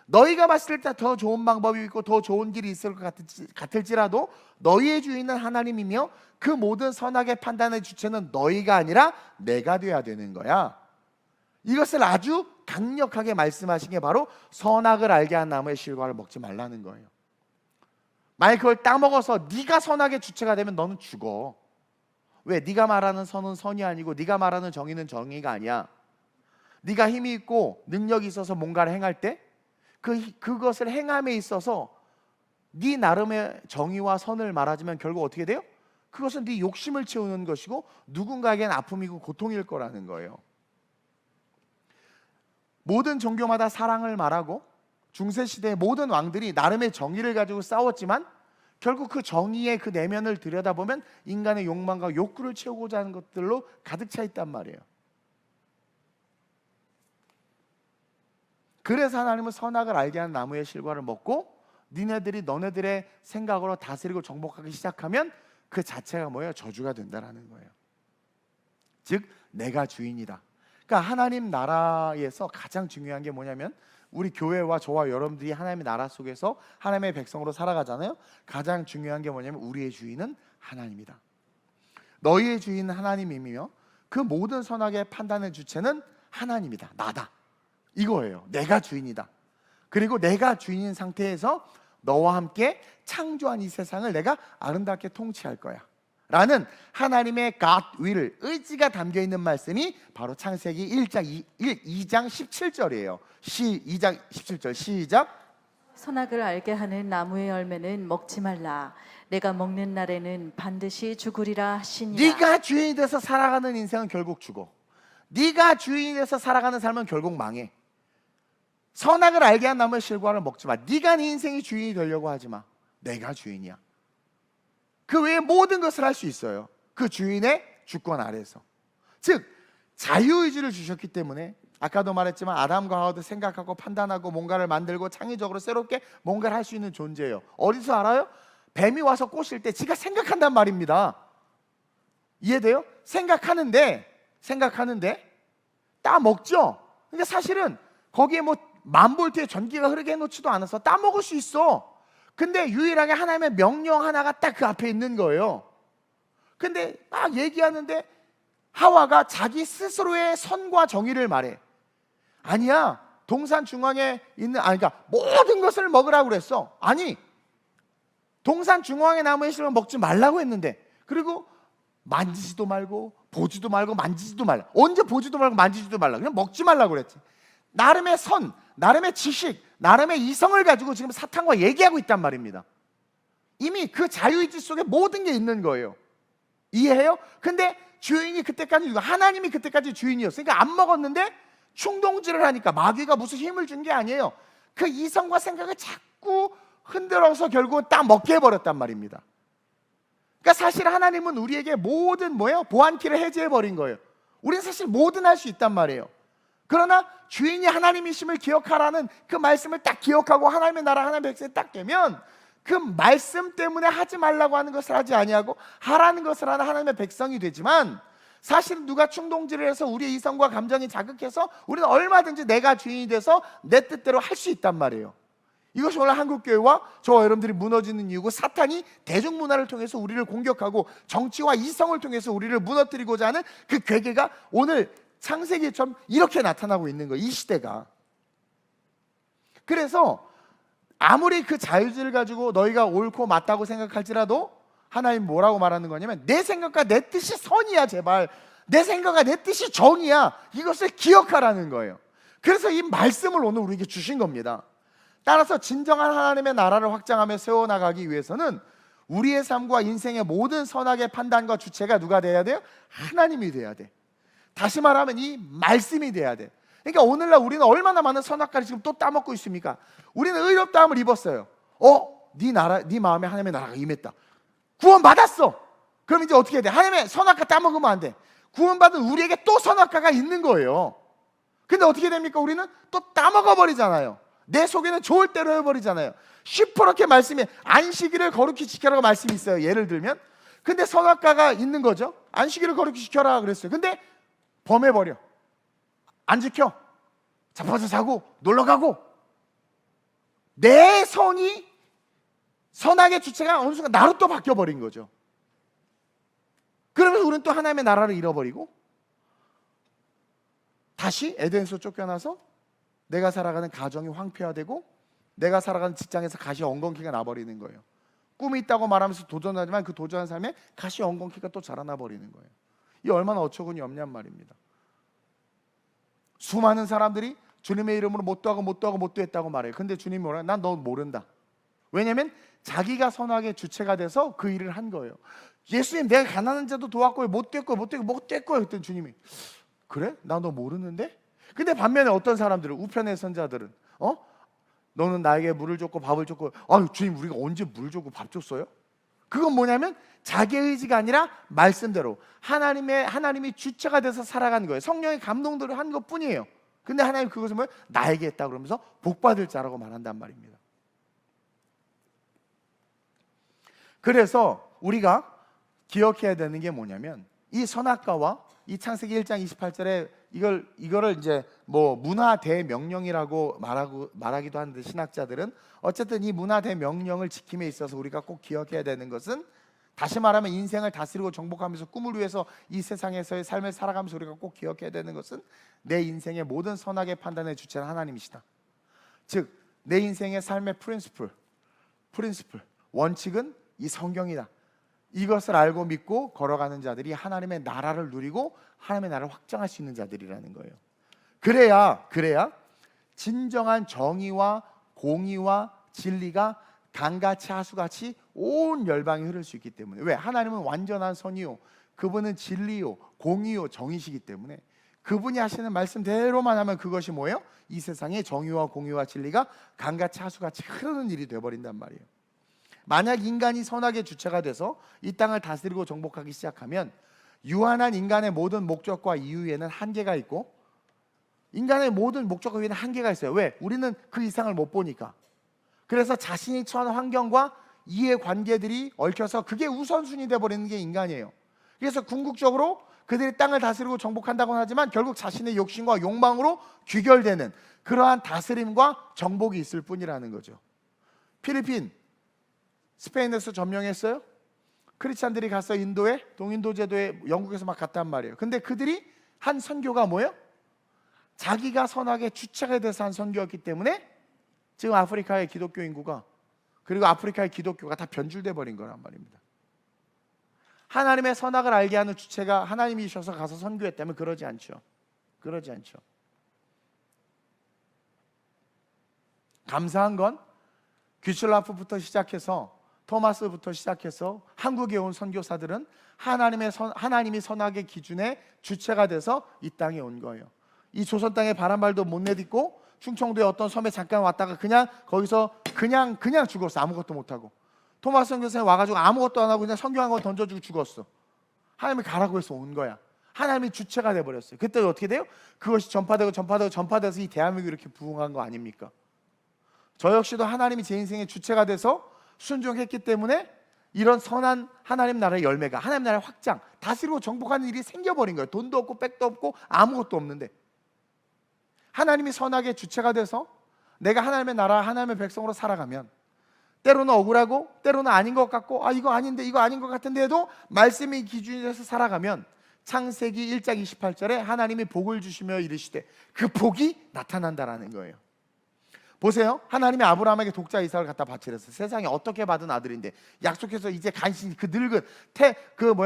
Speaker 1: 너희가 봤을 때 더 좋은 방법이 있고 더 좋은 길이 있을 것 같을지라도 너희의 주인은 하나님이며 그 모든 선악의 판단의 주체는 너희가 아니라 내가 돼야 되는 거야. 이것을 아주 강력하게 말씀하신 게 바로 선악을 알게 한 나무의 실과를 먹지 말라는 거예요. 만약 그걸 따먹어서 네가 선악의 주체가 되면 너는 죽어. 왜? 네가 말하는 선은 선이 아니고 네가 말하는 정의는 정의가 아니야. 네가 힘이 있고 능력이 있어서 뭔가를 행할 때 그것을 행함에 있어서 네 나름의 정의와 선을 말하자면 결국 어떻게 돼요? 그것은 네 욕심을 채우는 것이고 누군가에겐 아픔이고 고통일 거라는 거예요. 모든 종교마다 사랑을 말하고 중세시대의 모든 왕들이 나름의 정의를 가지고 싸웠지만 결국 그 정의의 그 내면을 들여다보면 인간의 욕망과 욕구를 채우고자 하는 것들로 가득 차 있단 말이에요. 그래서 하나님은 선악을 알게 하는 나무의 실과를 먹고 니네들이 너네들의 생각으로 다스리고 정복하기 시작하면 그 자체가 뭐예요? 저주가 된다라는 거예요. 즉 내가 주인이다. 그러니까 하나님 나라에서 가장 중요한 게 뭐냐면 우리 교회와 저와 여러분들이 하나님의 나라 속에서 하나님의 백성으로 살아가잖아요. 가장 중요한 게 뭐냐면 우리의 주인은 하나님이다. 너희의 주인은 하나님이며 그 모든 선악의 판단의 주체는 하나님이다. 나다. 이거예요. 내가 주인이다. 그리고 내가 주인인 상태에서 너와 함께 창조한 이 세상을 내가 아름답게 통치할 거야 라는 하나님의 God will, 의지가 담겨있는 말씀이 바로 창세기 2장 17절이에요 2장 17절 시작.
Speaker 2: 선악을 알게 하는 나무의 열매는 먹지 말라. 내가 먹는 날에는 반드시 죽으리라 하시니라.
Speaker 1: 네가 주인이 돼서 살아가는 인생은 결국 죽어. 네가 주인이 돼서 살아가는 삶은 결국 망해. 선악을 알게 한 나무의 실과를 먹지 마. 네가 네 인생의 주인이 되려고 하지 마. 내가 주인이야. 그 외에 모든 것을 할 수 있어요. 그 주인의 주권 아래에서. 즉 자유의지를 주셨기 때문에 아까도 말했지만 아담과 하와도 생각하고 판단하고 뭔가를 만들고 창의적으로 새롭게 뭔가를 할 수 있는 존재예요. 어디서 알아요? 뱀이 와서 꼬실 때 지가 생각한단 말입니다. 이해돼요? 생각하는데 따먹죠. 그러니까 사실은 거기에 뭐 만볼트의 전기가 흐르게 해놓지도 않아서 따먹을 수 있어. 근데 유일하게 하나님의 명령 하나가 딱 그 앞에 있는 거예요. 근데 막 얘기하는데 하와가 자기 스스로의 선과 정의를 말해. 아니야, 동산 중앙에 있는 그러니까 모든 것을 먹으라고 그랬어. 아니, 동산 중앙에 나무의 실을 먹지 말라고 했는데, 그리고 만지지도 말고 보지도 말고 만지지도 말라. 언제 보지도 말고 만지지도 말라. 그냥 먹지 말라고 그랬지. 나름의 선, 나름의 지식, 나름의 이성을 가지고 지금 사탄과 얘기하고 있단 말입니다. 이미 그 자유의지 속에 모든 게 있는 거예요. 이해해요? 근데 주인이 그때까지, 하나님이 그때까지 주인이었어요. 그러니까 안 먹었는데 충동질을 하니까, 마귀가 무슨 힘을 준 게 아니에요. 그 이성과 생각을 자꾸 흔들어서 결국은 딱 먹게 해버렸단 말입니다. 그러니까 사실 하나님은 우리에게 모든 보안키를 해제해버린 거예요. 우리는 사실 뭐든 할 수 있단 말이에요. 그러나 주인이 하나님이심을 기억하라는 그 말씀을 딱 기억하고 하나님의 나라, 하나님의 백성이 딱 되면 그 말씀 때문에 하지 말라고 하는 것을 하지 아니하고 하라는 것을 하는 하나님의 백성이 되지만, 사실은 누가 충동질을 해서 우리의 이성과 감정이 자극해서 우리는 얼마든지 내가 주인이 돼서 내 뜻대로 할 수 있단 말이에요. 이것이 오늘 한국교회와 저와 여러분들이 무너지는 이유고, 사탄이 대중문화를 통해서 우리를 공격하고 정치와 이성을 통해서 우리를 무너뜨리고자 하는 그 괴계가 오늘 창세기처럼 이렇게 나타나고 있는 거예요. 이 시대가. 그래서 아무리 그 자유를 가지고 너희가 옳고 맞다고 생각할지라도 하나님 뭐라고 말하는 거냐면, 내 생각과 내 뜻이 선이야. 제발 내 생각과 내 뜻이 정이야. 이것을 기억하라는 거예요. 그래서 이 말씀을 오늘 우리에게 주신 겁니다. 따라서 진정한 하나님의 나라를 확장하며 세워나가기 위해서는 우리의 삶과 인생의 모든 선악의 판단과 주체가 누가 돼야 돼요? 하나님이 돼야 돼. 다시 말하면 이 말씀이 돼야 돼. 그러니까 오늘날 우리는 얼마나 많은 선악과를 지금 또 따먹고 있습니까? 우리는 의롭다함을 입었어요. 네 나라, 네 마음에 하나님의 나라가 임했다. 구원 받았어. 그럼 이제 어떻게 해야 돼? 하나님의 선악과 따먹으면 안 돼. 구원받은 우리에게 또 선악과가 있는 거예요. 근데 어떻게 됩니까? 우리는 또 따먹어 버리잖아요. 내 속에는 좋을 대로 해버리잖아요. 시퍼렇게 말씀이 안식일을 거룩히 지켜라고 말씀이 있어요. 예를 들면, 근데 선악과가 있는 거죠. 안식일을 거룩히 지켜라 그랬어요. 근데 범해버려. 안 지켜. 잡아서 자고 놀러가고. 내 성이, 선악의 주체가 어느 순간 나로 또 바뀌어버린 거죠. 그러면서 우리는 또 하나님의 나라를 잃어버리고 다시 에덴에서 쫓겨나서 내가 살아가는 가정이 황폐화되고 내가 살아가는 직장에서 가시 엉겅퀴가 나버리는 거예요. 꿈이 있다고 말하면서 도전하지만 그 도전한 삶에 가시 엉겅퀴가 또 자라나 버리는 거예요. 이 얼마나 어처구니 없냔 말입니다. 수많은 사람들이 주님의 이름으로 못도 했다고 말해요. 근데 주님이 뭐라? 난 너 모른다. 왜냐하면 자기가 선악의 주체가 돼서 그 일을 한 거예요. 예수님, 내가 가난한 자도 도왔고 못 됐고 그랬더니 주님이, 그래? 나 너 모르는데? 근데 반면에 어떤 사람들은, 우편의 선자들은 너는 나에게 물을 줬고 밥을 줬고. 아유 주님, 우리가 언제 물 줬고 밥 줬어요? 그건 뭐냐면 자기의 의지가 아니라 말씀대로 하나님이 주체가 돼서 살아가는 거예요. 성령의 감동대로 한 것뿐이에요. 근데 하나님 그것을 뭐예요? 나에게 했다 그러면서 복 받을 자라고 말한단 말입니다. 그래서 우리가 기억해야 되는 게 뭐냐면 이 선악과와 이 창세기 1장 28절에 이거를 이제 뭐 문화 대명령이라고 말하기도 하는데, 신학자들은 어쨌든 이 문화 대명령을 지킴에 있어서 우리가 꼭 기억해야 되는 것은, 다시 말하면 인생을 다스리고 정복하면서 꿈을 위해서 이 세상에서의 삶을 살아가면서 우리가 꼭 기억해야 되는 것은, 내 인생의 모든 선악의 판단의 주체는 하나님이시다. 즉 내 인생의 삶의 프린시플, 원칙은 이 성경이다. 이것을 알고 믿고 걸어가는 자들이 하나님의 나라를 누리고 하나님의 나라를 확장할 수 있는 자들이라는 거예요. 그래야 진정한 정의와 공의와 진리가 강같이 하수같이 온 열방에 흐를 수 있기 때문에. 왜? 하나님은 완전한 선이요, 그분은 진리요, 공의요, 정의시기 때문에 그분이 하시는 말씀대로만 하면 그것이 뭐예요? 이 세상에 정의와 공의와 진리가 강같이 하수같이 흐르는 일이 되어버린단 말이에요. 만약 인간이 선악의 주체가 돼서 이 땅을 다스리고 정복하기 시작하면 유한한 인간의 모든 목적과 이유에는 한계가 있고, 인간의 모든 목적과 이유에는 한계가 있어요. 왜? 우리는 그 이상을 못 보니까. 그래서 자신이 처한 환경과 이해관계들이 얽혀서 그게 우선순위 되어버리는 게 인간이에요. 그래서 궁극적으로 그들이 땅을 다스리고 정복한다고는 하지만 결국 자신의 욕심과 욕망으로 귀결되는 그러한 다스림과 정복이 있을 뿐이라는 거죠. 필리핀, 스페인에서 점령했어요. 크리스찬들이 가서 인도에, 동인도 제도에 영국에서 막 갔단 말이에요. 근데 그들이 한 선교가 뭐예요? 자기가 선악의 주체가 돼서 한 선교였기 때문에 지금 아프리카의 기독교 인구가, 그리고 아프리카의 기독교가 다 변질돼 버린 거란 말입니다. 하나님의 선악을 알게 하는 주체가 하나님이셔서 가서 선교했다면 그러지 않죠. 감사한 건 귀슬라프부터 시작해서 토마스부터 시작해서 한국에 온 선교사들은 하나님이 선악의 기준의 주체가 돼서 이 땅에 온 거예요. 이 조선 땅에 바람발도 못 내딛고 충청도의 어떤 섬에 잠깐 왔다가 거기서 그냥 죽었어. 아무것도 못하고. 토마스 선교사님 와가지고 아무것도 안 하고 그냥 성경 거 던져주고 죽었어. 하나님이 가라고 해서 온 거야. 하나님이 주체가 돼버렸어요. 그때 어떻게 돼요? 그것이 전파돼서 이 대한민국이 이렇게 부흥한 거 아닙니까? 저 역시도 하나님이 제 인생의 주체가 돼서 순종했기 때문에 이런 선한 하나님 나라의 열매가, 하나님 나라의 확장, 다스리고 정복하는 일이 생겨버린 거예요. 돈도 없고 백도 없고 아무것도 없는데 하나님이 선악의 주체가 돼서 내가 하나님의 나라, 하나님의 백성으로 살아가면 때로는 억울하고 때로는 아닌 것 같고, 이거 아닌데 이거 아닌 것 같은데도 말씀이 기준이 돼서 살아가면 창세기 1장 28절에 하나님이 복을 주시며 이르시되 그 복이 나타난다라는 거예요. 보세요. 하나님이 아브라함에게 독자 이삭을 갖다 바치랬어요. 세상에 어떻게 받은 아들인데, 약속해서 이제 간신히 그 늙은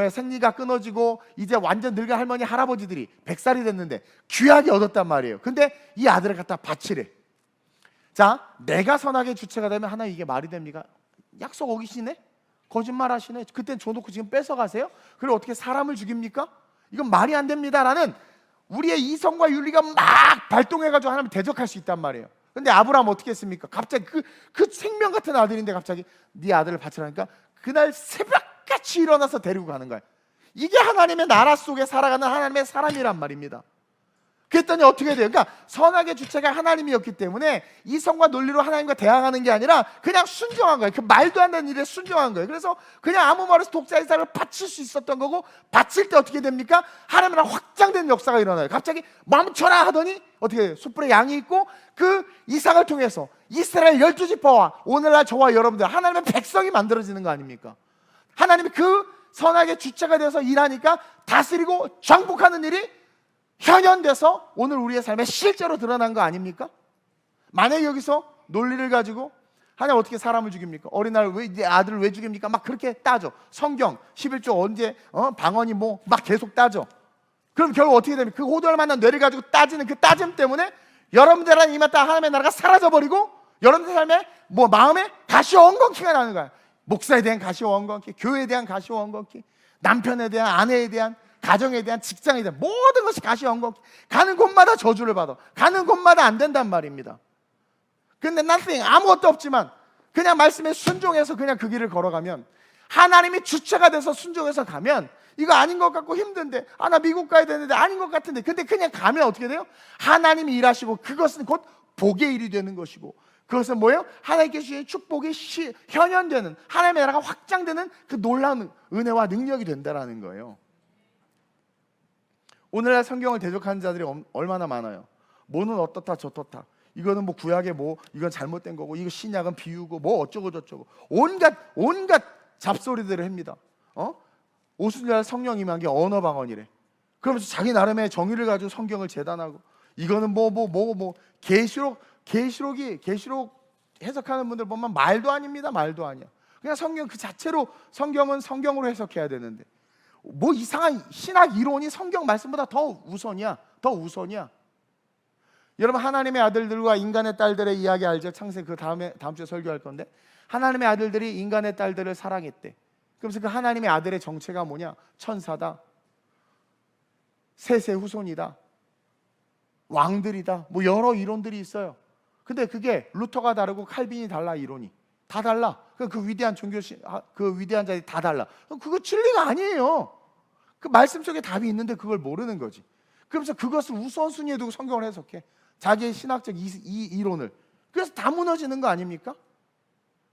Speaker 1: 생리가 끊어지고 이제 완전 늙은 할머니 할아버지들이 100살이 됐는데 귀하게 얻었단 말이에요. 근데 이 아들을 갖다 바치래. 자, 내가 선악의 주체가 되면 하나님 이게 말이 됩니까? 약속 어기시네? 거짓말하시네? 그땐 줘놓고 지금 뺏어가세요? 그리고 어떻게 사람을 죽입니까? 이건 말이 안 됩니다라는 우리의 이성과 윤리가 막 발동해가지고 하나님 대적할 수 있단 말이에요. 근데 아브라함 어떻게 했습니까? 갑자기 그 생명 같은 아들인데 갑자기 네 아들을 바치라니까 그날 새벽같이 일어나서 데리고 가는 거야. 이게 하나님의 나라 속에 살아가는 하나님의 사람이란 말입니다. 그랬더니 어떻게 돼요? 그러니까 선악의 주체가 하나님이었기 때문에 이성과 논리로 하나님과 대항하는 게 아니라 그냥 순종한 거예요. 그 말도 안 되는 일에 순종한 거예요. 그래서 그냥 아무 말 없이 독자 이삭을 바칠 수 있었던 거고, 바칠 때 어떻게 됩니까? 하나님의 나라 확장된 역사가 일어나요. 갑자기 멈춰라 하더니 어떻게 돼요? 숯불에 양이 있고 그 이삭을 통해서 이스라엘 12지파와 오늘날 저와 여러분들 하나님의 백성이 만들어지는 거 아닙니까? 하나님이 그 선악의 주체가 돼서 일하니까 다스리고 정복하는 일이 현현돼서 오늘 우리의 삶에 실제로 드러난 거 아닙니까? 만약에 여기서 논리를 가지고 하나님 어떻게 사람을 죽입니까? 어린아이를 왜, 내 아들을 왜 죽입니까? 막 그렇게 따져. 성경 11조 언제 방언이 막 계속 따져. 그럼 결국 어떻게 됩니까? 그 호도할 만한 뇌를 가지고 따지는 그 따짐 때문에 여러분들 안에 임했다 하나님의 나라가 사라져버리고 여러분들 삶에 마음에 가시와 엉겅퀴가 나는 거야. 목사에 대한 가시와 엉겅퀴, 교회에 대한 가시와 엉겅퀴, 남편에 대한, 아내에 대한, 가정에 대한, 직장에 대한 모든 것이 가시와 엉겅퀴. 가는 곳마다 저주를 받아. 가는 곳마다 안 된단 말입니다. 근데 nothing, 아무것도 없지만 그냥 말씀에 순종해서 그냥 그 길을 걸어가면, 하나님이 주체가 돼서 순종해서 가면, 이거 아닌 것 같고 힘든데, 나 미국 가야 되는데 아닌 것 같은데, 근데 그냥 가면 어떻게 돼요? 하나님이 일하시고 그것은 곧 복의 일이 되는 것이고, 그것은 뭐예요? 하나님께 주신 축복이 현현되는, 하나님의 나라가 확장되는 그 놀라운 은혜와 능력이 된다라는 거예요. 오늘날 성경을 대적하는 자들이 얼마나 많아요. 뭐는 어떻다 저떻다, 이거는 뭐 구약에 뭐 이건 잘못된 거고, 이거 신약은 비유고, 뭐 어쩌고 저쩌고 온갖 잡소리들을 합니다. 오순절 성령 임한 게 언어 방언이래. 그러면서 자기 나름의 정의를 가지고 성경을 재단하고, 이거는 계시록 해석하는 분들 보면 말도 아닙니다. 말도 아니야. 그냥 성경 그 자체로, 성경은 성경으로 해석해야 되는데 뭐 이상한 신학 이론이 성경 말씀보다 더 우선이야. 여러분, 하나님의 아들들과 인간의 딸들의 이야기 알죠? 창세기 그 다음 주에 설교할 건데, 하나님의 아들들이 인간의 딸들을 사랑했대. 그러면서 그 하나님의 아들의 정체가 뭐냐? 천사다, 셋의 후손이다, 왕들이다, 뭐 여러 이론들이 있어요. 근데 그게 루터가 다르고 칼빈이 달라. 이론이 다 달라. 그 위대한 종교신, 그 위대한 자들이 다 달라. 그거 진리가 아니에요. 그 말씀 속에 답이 있는데 그걸 모르는 거지. 그러면서 그것을 우선순위에 두고 성경을 해석해, 자기의 신학적 이론을. 그래서 다 무너지는 거 아닙니까?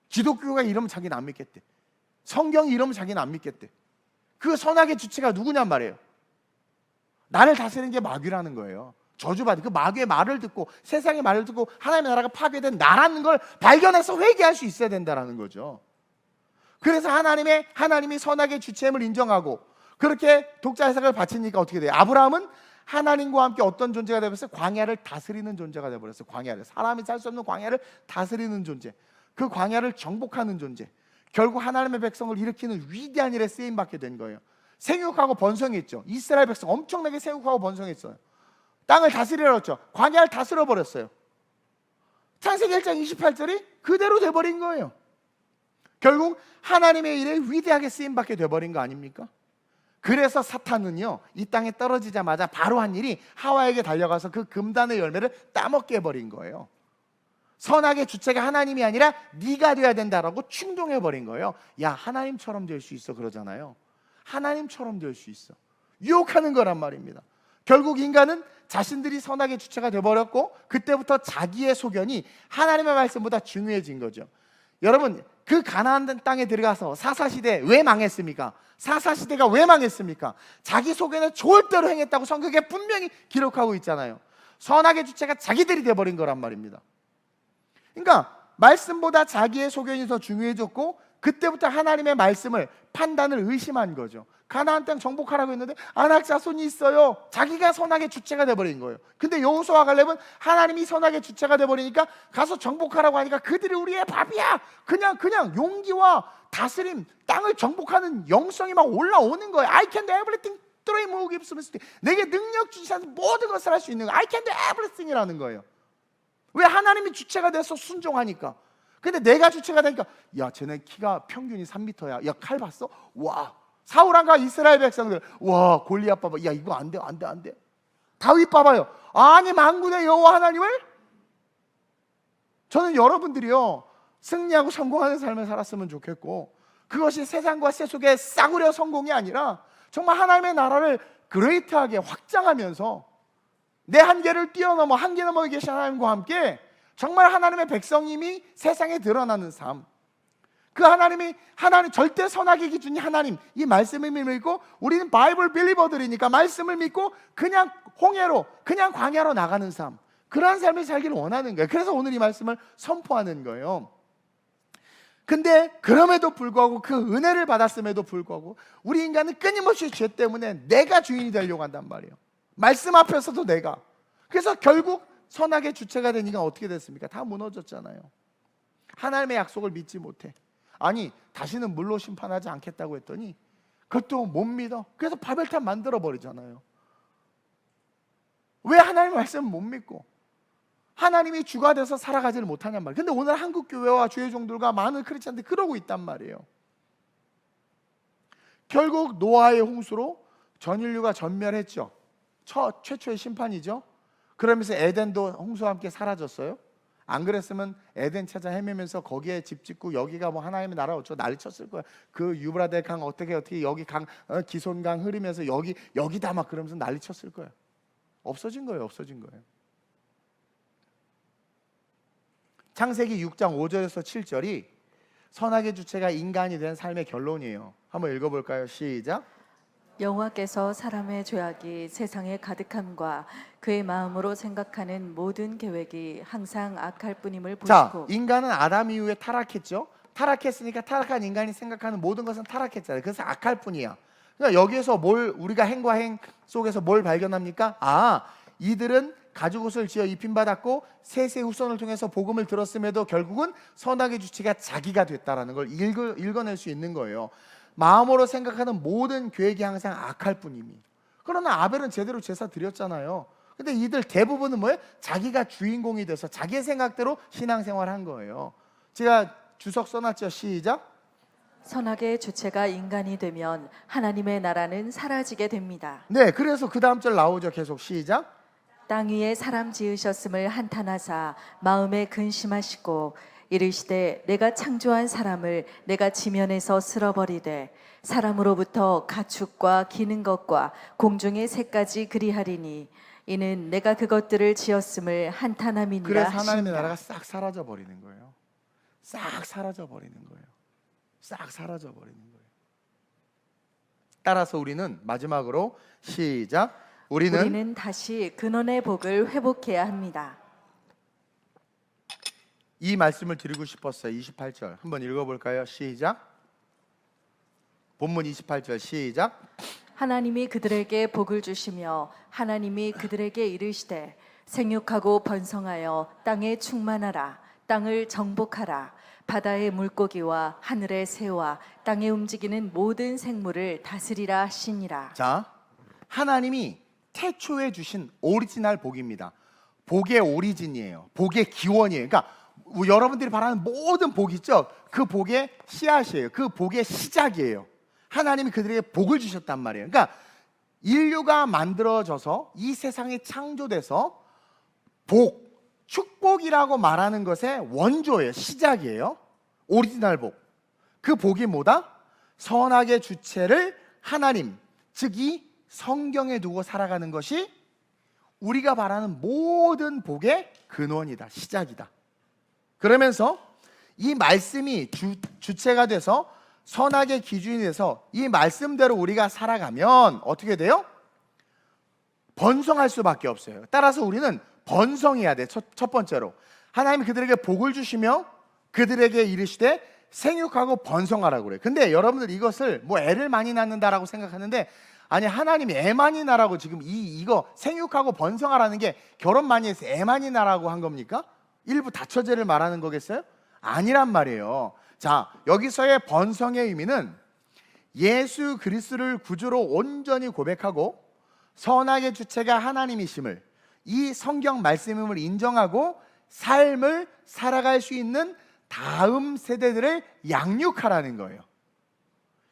Speaker 1: 기독교가 이러면 자기는 안 믿겠대. 성경이 이러면 자기는 안 믿겠대. 그 선악의 주체가 누구냔 말이에요. 나를 다스리는 게 마귀라는 거예요. 저주받은 그 마귀의 말을 듣고, 세상의 말을 듣고 하나님의 나라가 파괴된 나라는 걸 발견해서 회개할 수 있어야 된다는 거죠. 그래서 하나님이 선악의 주체임을 인정하고 그렇게 독자 해석을 바치니까 어떻게 돼요? 아브라함은 하나님과 함께 어떤 존재가 되어버렸어요? 광야를 다스리는 존재가 되어버렸어요. 광야를, 사람이 살 수 없는 광야를 다스리는 존재, 그 광야를 정복하는 존재, 결국 하나님의 백성을 일으키는 위대한 일에 쓰임받게 된 거예요. 생육하고 번성했죠. 이스라엘 백성 엄청나게 생육하고 번성했어요. 땅을 다스리려고, 광야를 다스려버렸어요. 창세기 1장 28절이 그대로 돼버린 거예요. 결국 하나님의 일에 위대하게 쓰임받게 돼버린 거 아닙니까? 그래서 사탄은요, 이 땅에 떨어지자마자 바로 한 일이 하와에게 달려가서 그 금단의 열매를 따먹게 해버린 거예요. 선악의 주체가 하나님이 아니라 네가 돼야 된다라고 충동해버린 거예요. 야, 하나님처럼 될 수 있어 그러잖아요. 하나님처럼 될 수 있어, 유혹하는 거란 말입니다. 결국 인간은 자신들이 선악의 주체가 되어버렸고, 그때부터 자기의 소견이 하나님의 말씀보다 중요해진 거죠. 여러분, 그 가나안 땅에 들어가서 사사시대 왜 망했습니까? 사사시대가 왜 망했습니까? 자기 소견에 좋을 대로 행했다고 성경에 분명히 기록하고 있잖아요. 선악의 주체가 자기들이 돼버린 거란 말입니다. 그러니까 말씀보다 자기의 소견이 더 중요해졌고, 그때부터 하나님의 말씀을, 판단을 의심한 거죠. 가나안 땅 정복하라고 했는데 아낙 자손이 있어요. 자기가 선악의 주체가 돼버린 거예요. 근데 여호수아와 갈렙은 하나님이 선악의 주체가 돼버리니까 가서 정복하라고 하니까 그들이 우리의 밥이야. 그냥 용기와 다스림, 땅을 정복하는 영성이 막 올라오는 거예요. I can do everything through him who gives me strength. 내게 능력 주시는 모든 것을 할 수 있는 거, I can do everything이라는 거예요. 왜? 하나님이 주체가 돼서 순종하니까. 근데 내가 주체가 되니까, 야, 쟤네 키가 평균이 3m야. 야, 칼 봤어? 와. 사울왕과 이스라엘 백성들, 와, 골리앗 봐봐. 야, 이거 안 돼. 다윗 봐봐요. 아니, 만군의 여호와 하나님을. 저는 여러분들이요, 승리하고 성공하는 삶을 살았으면 좋겠고, 그것이 세상과 세속의 싸구려 성공이 아니라 정말 하나님의 나라를 그레이트하게 확장하면서 내 한계를 뛰어넘어 한계 넘어 계신 하나님과 함께 정말 하나님의 백성임이 세상에 드러나는 삶. 그 하나님 절대 선악의 기준이 하나님, 이 말씀을 믿고, 우리는 바이블 빌리버들이니까 말씀을 믿고 그냥 홍해로, 그냥 광야로 나가는 삶, 그러한 삶을 살기를 원하는 거예요. 그래서 오늘 이 말씀을 선포하는 거예요. 근데 그럼에도 불구하고, 그 은혜를 받았음에도 불구하고 우리 인간은 끊임없이 죄 때문에 내가 주인이 되려고 한단 말이에요. 말씀 앞에서도 내가. 그래서 결국 선악의 주체가 되니까 어떻게 됐습니까? 다 무너졌잖아요. 하나님의 약속을 믿지 못해. 아니, 다시는 물로 심판하지 않겠다고 했더니 그것도 못 믿어. 그래서 바벨탑 만들어 버리잖아요. 왜 하나님의 말씀을 못 믿고 하나님이 주가 돼서 살아가지를 못하냔 말이에요. 근데 오늘 한국 교회와 주의 종들과 많은 크리스찬들이 그러고 있단 말이에요. 결국 노아의 홍수로 전 인류가 전멸했죠. 최초의 심판이죠. 그러면서 에덴도 홍수와 함께 사라졌어요. 안 그랬으면 에덴 찾아 헤매면서 거기에 집 짓고 여기가 뭐 하나님의 나라 어쩌고 난리 쳤을 거야. 그 유브라데 강 어떻게 여기 강 기손강 흐르면서 여기다 막 그러면서 난리 쳤을 거야. 없어진 거예요. 창세기 6장 5절에서 7절이 선악의 주체가 인간이 된 삶의 결론이에요. 한번 읽어볼까요? 시작.
Speaker 2: 여호와께서 사람의 죄악이 세상에 가득함과 그의 마음으로 생각하는 모든 계획이 항상 악할 뿐임을
Speaker 1: 자,
Speaker 2: 보시고.
Speaker 1: 인간은 아담 이후에 타락했죠. 타락했으니까 타락한 인간이 생각하는 모든 것은 타락했잖아요. 그래서 악할 뿐이야. 그러니까 여기에서 우리가 행과 행 속에서 뭘 발견합니까? 이들은 가죽옷을 지어 입힘받았고 셋의 후손을 통해서 복음을 들었음에도 결국은 선악의 주체가 자기가 됐다라는 걸 읽어낼 수 있는 거예요. 마음으로 생각하는 모든 계획이 항상 악할 뿐이니. 그러나 아벨은 제대로 제사 드렸잖아요. 근데 이들 대부분은 뭐예요? 자기가 주인공이 돼서 자기의 생각대로 신앙생활한 거예요. 제가 주석 써놨죠. 시작.
Speaker 2: 선악의 주체가 인간이 되면 하나님의 나라는 사라지게 됩니다.
Speaker 1: 네, 그래서 그 다음 절 나오죠. 계속 시작.
Speaker 2: 땅 위에 사람 지으셨음을 한탄하사 마음에 근심하시고 이르시되 내가 창조한 사람을 내가 지면에서 쓸어버리되 사람으로부터 가축과 기는 것과 공중의 새까지 그리하리니 이는 내가 그것들을 지었음을 한탄함이니라
Speaker 1: 그래서 하나님의
Speaker 2: 하시니라.
Speaker 1: 나라가 싹 사라져 버리는 거예요. 싹 사라져 버리는 거예요. 따라서 우리는 마지막으로 시작.
Speaker 2: 우리는 다시 근원의 복을 회복해야 합니다.
Speaker 1: 이 말씀을 드리고 싶었어요. 28절 한번 읽어볼까요? 시작. 본문 28절 시작.
Speaker 2: 하나님이 그들에게 복을 주시며 하나님이 그들에게 이르시되 생육하고 번성하여 땅에 충만하라. 땅을 정복하라. 바다의 물고기와 하늘의 새와 땅에 움직이는 모든 생물을 다스리라 하시니라.
Speaker 1: 자, 하나님이 태초에 주신 오리지널 복입니다. 복의 오리진이에요. 복의 기원이에요. 그러니까 여러분들이 바라는 모든 복 있죠? 그 복의 씨앗이에요. 그 복의 시작이에요. 하나님이 그들에게 복을 주셨단 말이에요. 그러니까 인류가 만들어져서 이 세상에 창조돼서 축복이라고 말하는 것의 원조예요. 시작이에요. 오리지널 복. 그 복이 뭐다? 선악의 주체를 하나님, 즉 이 성경에 두고 살아가는 것이 우리가 바라는 모든 복의 근원이다. 시작이다. 그러면서 이 말씀이 주체가 돼서 선악의 기준이 돼서 이 말씀대로 우리가 살아가면 어떻게 돼요? 번성할 수밖에 없어요. 따라서 우리는 번성해야 돼. 첫 번째로 하나님이 그들에게 복을 주시며 그들에게 이르시되 생육하고 번성하라고 그래요. 근데 여러분들 이것을 뭐 애를 많이 낳는다라고 생각하는데 아니, 하나님이 애 많이 낳으라고 지금 이거 생육하고 번성하라는 게 결혼 많이 해서 애 많이 낳으라고 한 겁니까? 일부 다처제를 말하는 거겠어요? 아니란 말이에요. 자, 여기서의 번성의 의미는 예수 그리스도를 구주로 온전히 고백하고 선악의 주체가 하나님이심을, 이 성경 말씀임을 인정하고 삶을 살아갈 수 있는 다음 세대들을 양육하라는 거예요.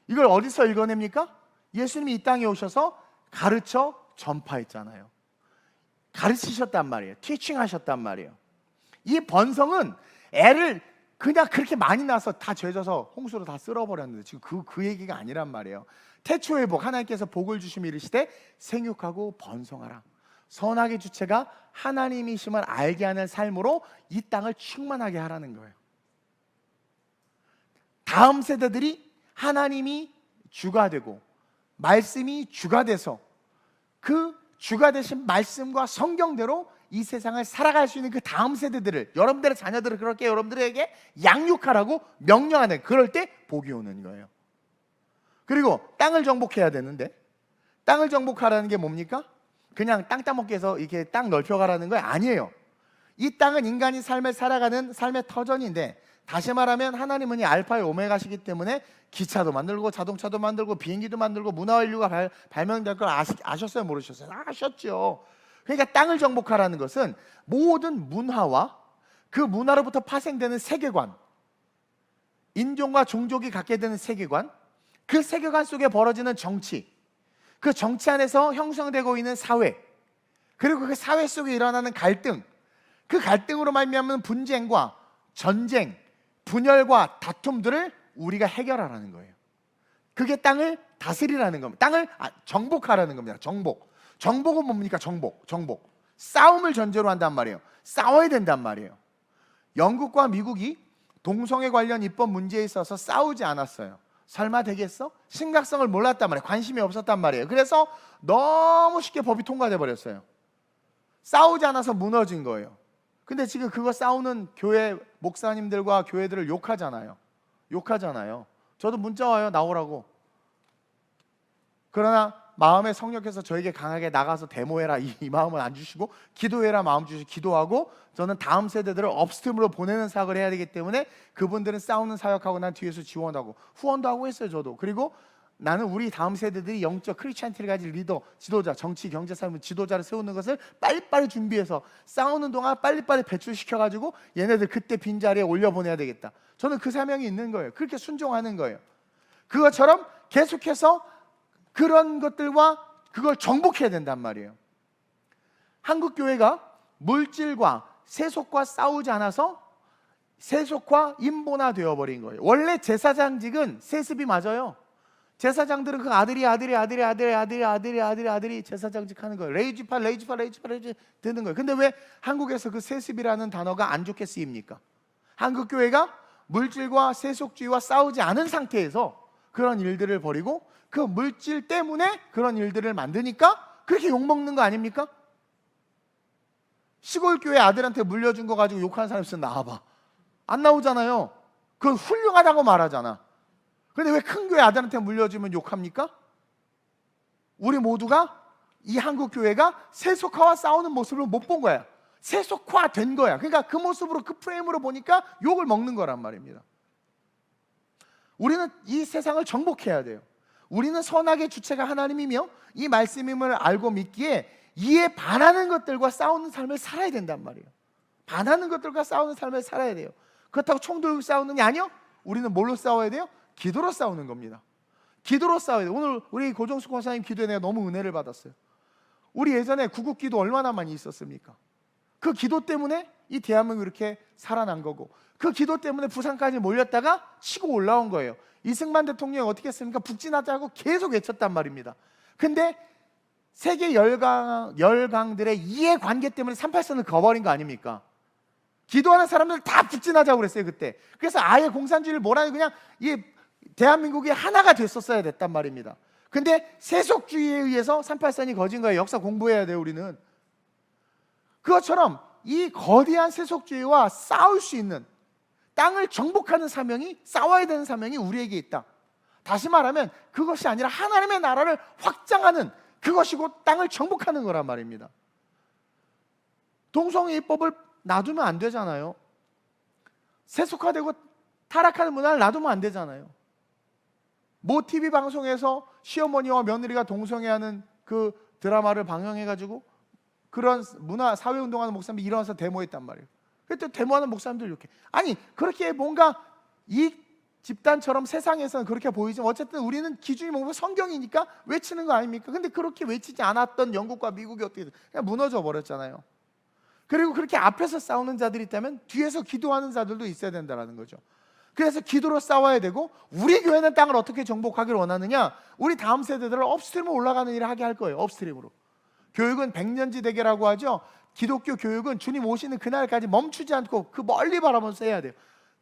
Speaker 1: 이걸 어디서 읽어냅니까? 예수님이 이 땅에 오셔서 가르쳐 전파했잖아요. 가르치셨단 말이에요. 티칭 하셨단 말이에요. 이 번성은 애를 그냥 그렇게 많이 낳아서 다 죄져서 홍수로 다 쓸어버렸는데 지금 그 얘기가 아니란 말이에요. 태초의 복, 하나님께서 복을 주시며 이르시되 생육하고 번성하라. 선악의 주체가 하나님이심을 알게 하는 삶으로 이 땅을 충만하게 하라는 거예요. 다음 세대들이 하나님이 주가 되고 말씀이 주가 돼서 그 주가 되신 말씀과 성경대로 이 세상을 살아갈 수 있는 그 다음 세대들을, 여러분들의 자녀들을 그렇게 여러분들에게 양육하라고 명령하는, 그럴 때 복이 오는 거예요. 그리고 땅을 정복해야 되는데, 땅을 정복하라는 게 뭡니까? 그냥 땅 따먹기 해서 이렇게 땅 넓혀가라는 거 아니에요. 이 땅은 인간이 삶을 살아가는 삶의 터전인데, 다시 말하면 하나님은 이 알파의 오메가시기 때문에 기차도 만들고 자동차도 만들고 비행기도 만들고 문화와 인류가 발명될 걸 아셨어요? 모르셨어요? 아셨죠. 그러니까 땅을 정복하라는 것은 모든 문화와 그 문화로부터 파생되는 세계관, 인종과 종족이 갖게 되는 세계관, 그 세계관 속에 벌어지는 정치, 그 정치 안에서 형성되고 있는 사회, 그리고 그 사회 속에 일어나는 갈등, 그 갈등으로 말미암은 분쟁과 전쟁, 분열과 다툼들을 우리가 해결하라는 거예요. 그게 땅을 다스리라는 겁니다. 땅을 정복하라는 겁니다. 정복은 뭡니까? 정복. 싸움을 전제로 한단 말이에요. 싸워야 된단 말이에요. 영국과 미국이 동성애 관련 입법 문제에 있어서 싸우지 않았어요. 설마 되겠어? 심각성을 몰랐단 말이에요. 관심이 없었단 말이에요. 그래서 너무 쉽게 법이 통과돼 버렸어요. 싸우지 않아서 무너진 거예요. 근데 지금 그거 싸우는 교회 목사님들과 교회들을 욕하잖아요. 저도 문자 와요. 나오라고. 그러나 마음의 성령께서 저에게 강하게 나가서 데모해라 이 마음을 안 주시고 기도해라 마음 주시고 기도하고, 저는 다음 세대들을 업스트림으로 보내는 사역을 해야 되기 때문에 그분들은 싸우는 사역하고 난 뒤에서 지원하고 후원도 하고 했어요. 저도. 그리고 나는 우리 다음 세대들이 영적 크리스찬티를 가진 리더, 지도자, 정치, 경제, 삶의 지도자를 세우는 것을 빨리빨리 준비해서 싸우는 동안 빨리빨리 배출시켜가지고 얘네들 그때 빈자리에 올려보내야 되겠다. 저는 그 사명이 있는 거예요. 그렇게 순종하는 거예요. 그것처럼 계속해서 그런 것들과 그걸 정복해야 된단 말이에요. 한국 교회가 물질과 세속과 싸우지 않아서 세속화 인본화 되어버린 거예요. 원래 제사장직은 세습이 맞아요. 제사장들은 그 아들이 제사장직 하는 거예요. 레이지파 되는 거예요. 근데 왜 한국에서 그 세습이라는 단어가 안 좋게 쓰입니까? 한국 교회가 물질과 세속주의와 싸우지 않은 상태에서 그런 일들을 벌이고 그 물질 때문에 그런 일들을 만드니까 그렇게 욕먹는 거 아닙니까? 시골 교회 아들한테 물려준 거 가지고 욕하는 사람 있으면 나와봐. 안 나오잖아요. 그건 훌륭하다고 말하잖아. 그런데 왜 큰 교회 아들한테 물려주면 욕합니까? 우리 모두가 이 한국 교회가 세속화와 싸우는 모습을 못 본 거야. 세속화된 거야. 그러니까 그 모습으로, 그 프레임으로 보니까 욕을 먹는 거란 말입니다. 우리는 이 세상을 정복해야 돼요. 우리는 선악의 주체가 하나님이며 이 말씀임을 알고 믿기에 이에 반하는 것들과 싸우는 삶을 살아야 된단 말이에요. 반하는 것들과 싸우는 삶을 살아야 돼요. 그렇다고 총 들고 싸우느냐? 아니요. 우리는 뭘로 싸워야 돼요? 기도로 싸우는 겁니다. 기도로 싸워야 돼요. 오늘 우리 고정숙 권사님 기도에 내가 너무 은혜를 받았어요. 우리 예전에 구국기도 얼마나 많이 있었습니까? 그 기도 때문에 이 대한민국이 이렇게 살아난 거고, 그 기도 때문에 부산까지 몰렸다가 치고 올라온 거예요. 이승만 대통령이 어떻게 했습니까? 북진하자고 계속 외쳤단 말입니다. 근데 세계 열강들의 이해관계 때문에 38선을 거버린 거 아닙니까? 기도하는 사람들 다 북진하자고 그랬어요 그때. 그래서 아예 공산주의를 몰아내고 그냥 이 대한민국이 하나가 됐었어야 됐단 말입니다. 근데 세속주의에 의해서 38선이 거진 거예요. 역사 공부해야 돼요 우리는. 그것처럼 이 거대한 세속주의와 싸울 수 있는, 땅을 정복하는 사명이, 싸워야 되는 사명이 우리에게 있다. 다시 말하면 그것이 아니라 하나님의 나라를 확장하는 그것이고 땅을 정복하는 거란 말입니다. 동성애 입법을 놔두면 안 되잖아요. 세속화되고 타락하는 문화를 놔두면 안 되잖아요. 모 TV 방송에서 시어머니와 며느리가 동성애하는 그 드라마를 방영해가지고 그런 문화 사회운동하는 목사님이 일어나서 데모했단 말이에요. 그때 데모하는 목사님들 이렇게, 아니 그렇게 뭔가 이 집단처럼 세상에서는 그렇게 보이지만 어쨌든 우리는 기준이 뭔가 성경이니까 외치는 거 아닙니까? 근데 그렇게 외치지 않았던 영국과 미국이 어떻게 그냥 무너져 버렸잖아요. 그리고 그렇게 앞에서 싸우는 자들이 있다면 뒤에서 기도하는 자들도 있어야 된다는 거죠. 그래서 기도로 싸워야 되고, 우리 교회는 땅을 어떻게 정복하기를 원하느냐? 우리 다음 세대들을 업스트림으로 올라가는 일을 하게 할 거예요. 업스트림으로. 교육은 백년지 대계라고 하죠. 기독교 교육은 주님 오시는 그날까지 멈추지 않고 그 멀리 바라보면서 해야 돼요.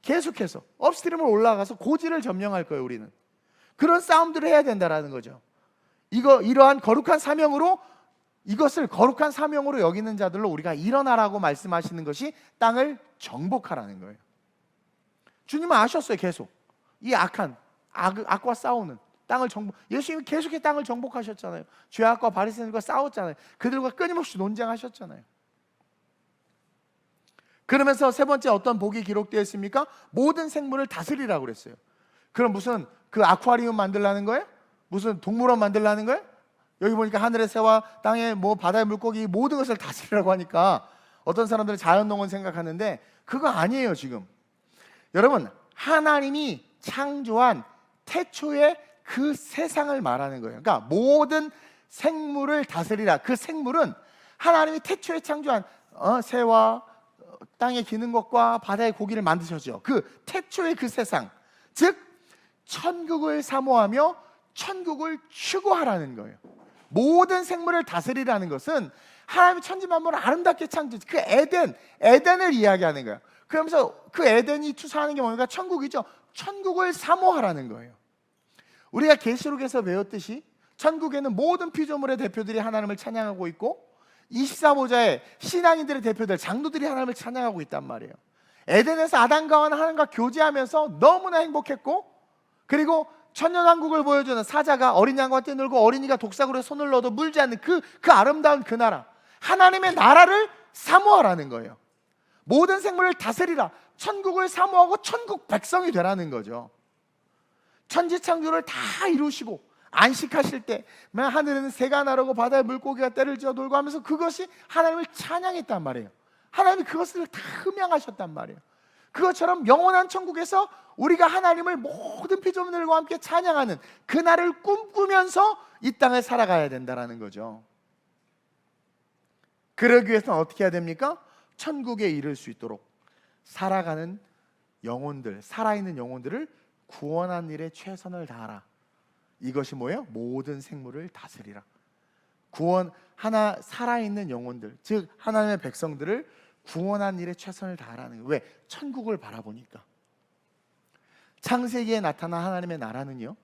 Speaker 1: 계속해서 업스트림으로 올라가서 고지를 점령할 거예요. 우리는 그런 싸움들을 해야 된다는 거죠. 이러한 거룩한 사명으로, 이것을 거룩한 사명으로 여기는 자들로 우리가 일어나라고 말씀하시는 것이 땅을 정복하라는 거예요. 주님은 아셨어요. 계속 이 악과 싸우는 땅을 정복, 예수님이 계속해서 땅을 정복하셨잖아요. 죄악과 바리새인들과 싸웠잖아요. 그들과 끊임없이 논쟁하셨잖아요. 그러면서 세 번째 어떤 복이 기록되어 있습니까? 모든 생물을 다스리라고 그랬어요. 그럼 무슨 그 아쿠아리움 만들라는 거예요? 무슨 동물원 만들라는 거예요? 여기 보니까 하늘의 새와 땅의 바다의 물고기 모든 것을 다스리라고 하니까 어떤 사람들은 자연농원 생각하는데 그거 아니에요. 지금 여러분, 하나님이 창조한 태초의 그 세상을 말하는 거예요. 그러니까 모든 생물을 다스리라. 그 생물은 하나님이 태초에 창조한 새와 땅에 기는 것과 바다의 고기를 만드셨죠. 그 태초의 그 세상, 즉 천국을 사모하며 천국을 추구하라는 거예요. 모든 생물을 다스리라는 것은 하나님이 천지 만물을 아름답게 창조했 그 에덴을 이야기하는 거예요. 그러면서 그 에덴이 투사하는 게 뭡니까? 천국이죠. 천국을 사모하라는 거예요. 우리가 계시록에서 배웠듯이 천국에는 모든 피조물의 대표들이 하나님을 찬양하고 있고 24보좌의 신앙인들의 대표들, 장로들이 하나님을 찬양하고 있단 말이에요. 에덴에서 아담과 하나님과 교제하면서 너무나 행복했고, 그리고 천년왕국을 보여주는 사자가 어린 양과 뛰놀고 어린이가 독사구리에 손을 넣어도 물지 않는 그 아름다운 그 나라, 하나님의 나라를 사모하라는 거예요. 모든 생물을 다스리라, 천국을 사모하고 천국 백성이 되라는 거죠. 천지창조를 다 이루시고 안식하실 때 하늘에는 새가 나르고 바다에 물고기가 떼를 지어 놀고 하면서 그것이 하나님을 찬양했단 말이에요. 하나님이 그것을 다 흠양하셨단 말이에요. 그것처럼 영원한 천국에서 우리가 하나님을 모든 피조물들과 함께 찬양하는 그날을 꿈꾸면서 이 땅을 살아가야 된다는 거죠. 그러기 위해서는 어떻게 해야 됩니까? 천국에 이를 수 있도록 살아가는 영혼들, 살아있는 영혼들을 구원한 일에 최선을 다하라. 이것이 뭐예요? 모든 생물을 다스리라. 살아있는 영혼들, 즉 하나님의 백성들을 구원한 일에 최선을 다하라는 거예요. 왜? 천국을 바라보니까. 창세기에 나타난 하나님의 나라는요,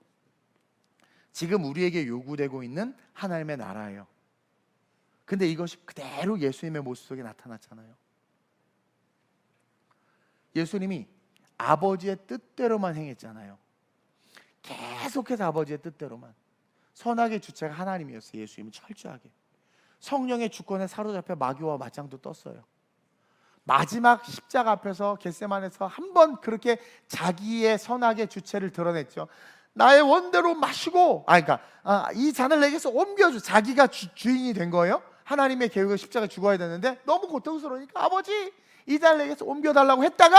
Speaker 1: 지금 우리에게 요구되고 있는 하나님의 나라예요. 근데 이것이 그대로 예수님의 모습 속에 나타났잖아요. 예수님이 아버지의 뜻대로만 행했잖아요. 계속해서 아버지의 뜻대로만. 선악의 주체가 하나님이었어요. 예수님은 철저하게. 성령의 주권에 사로잡혀 마귀와 맞짱도 떴어요. 마지막 십자가 앞에서 겟세마네에서 한 번 그렇게 자기의 선악의 주체를 드러냈죠. 나의 원대로 마시고, 이 잔을 내게서 옮겨줘. 자기가 주인이 된 거예요. 하나님의 계획을 십자가 죽어야 되는데 너무 고통스러우니까 아버지 이 잔을 내게서 옮겨달라고 했다가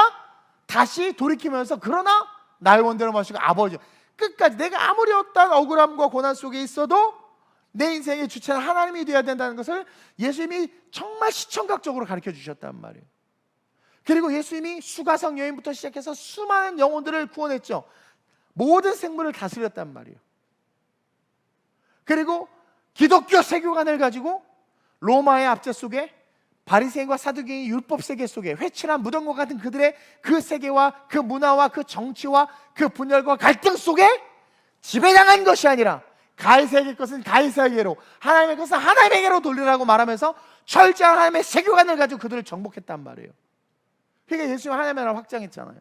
Speaker 1: 다시 돌이키면서 그러나 나의 원대로 마시고 아버지 끝까지 내가 아무리 어떤 억울함과 고난 속에 있어도 내 인생의 주체는 하나님이 되어야 된다는 것을 예수님이 정말 시청각적으로 가르쳐 주셨단 말이에요. 그리고 예수님이 수가성 여인부터 시작해서 수많은 영혼들을 구원했죠. 모든 생물을 다스렸단 말이에요. 그리고 기독교 세계관을 가지고 로마의 압제 속에 바리새인과 사두개인의 율법 세계 속에 회칠한 무덤과 같은 그들의 그 세계와 그 문화와 그 정치와 그 분열과 갈등 속에 지배당한 것이 아니라 가이사에게 것은 가이사에게로, 하나님의 것은 하나님에게로 돌리라고 말하면서 철저한 하나님의 세계관을 가지고 그들을 정복했단 말이에요. 그러니까 예수님은 하나님의 나라를 확장했잖아요.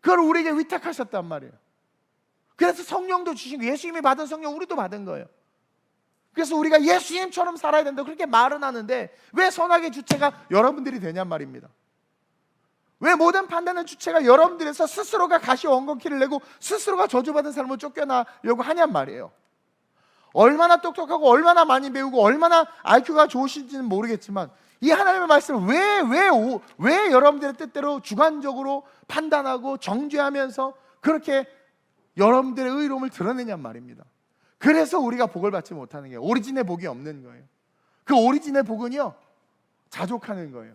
Speaker 1: 그걸 우리에게 위탁하셨단 말이에요. 그래서 성령도 주신 거예요. 예수님이 받은 성령 우리도 받은 거예요. 그래서 우리가 예수님처럼 살아야 된다고 그렇게 말은 하는데 왜 선악의 주체가 여러분들이 되냔 말입니다. 왜 모든 판단의 주체가 여러분들에서 스스로가 가시 원건키를 내고 스스로가 저주받은 삶을 쫓겨나려고 하냔 말이에요. 얼마나 똑똑하고 얼마나 많이 배우고 얼마나 IQ가 좋으신지는 모르겠지만 이 하나님의 말씀을 왜 여러분들의 뜻대로 주관적으로 판단하고 정죄하면서 그렇게 여러분들의 의로움을 드러내냔 말입니다. 그래서 우리가 복을 받지 못하는 게 오리진의 복이 없는 거예요. 그 오리진의 복은요, 자족하는 거예요.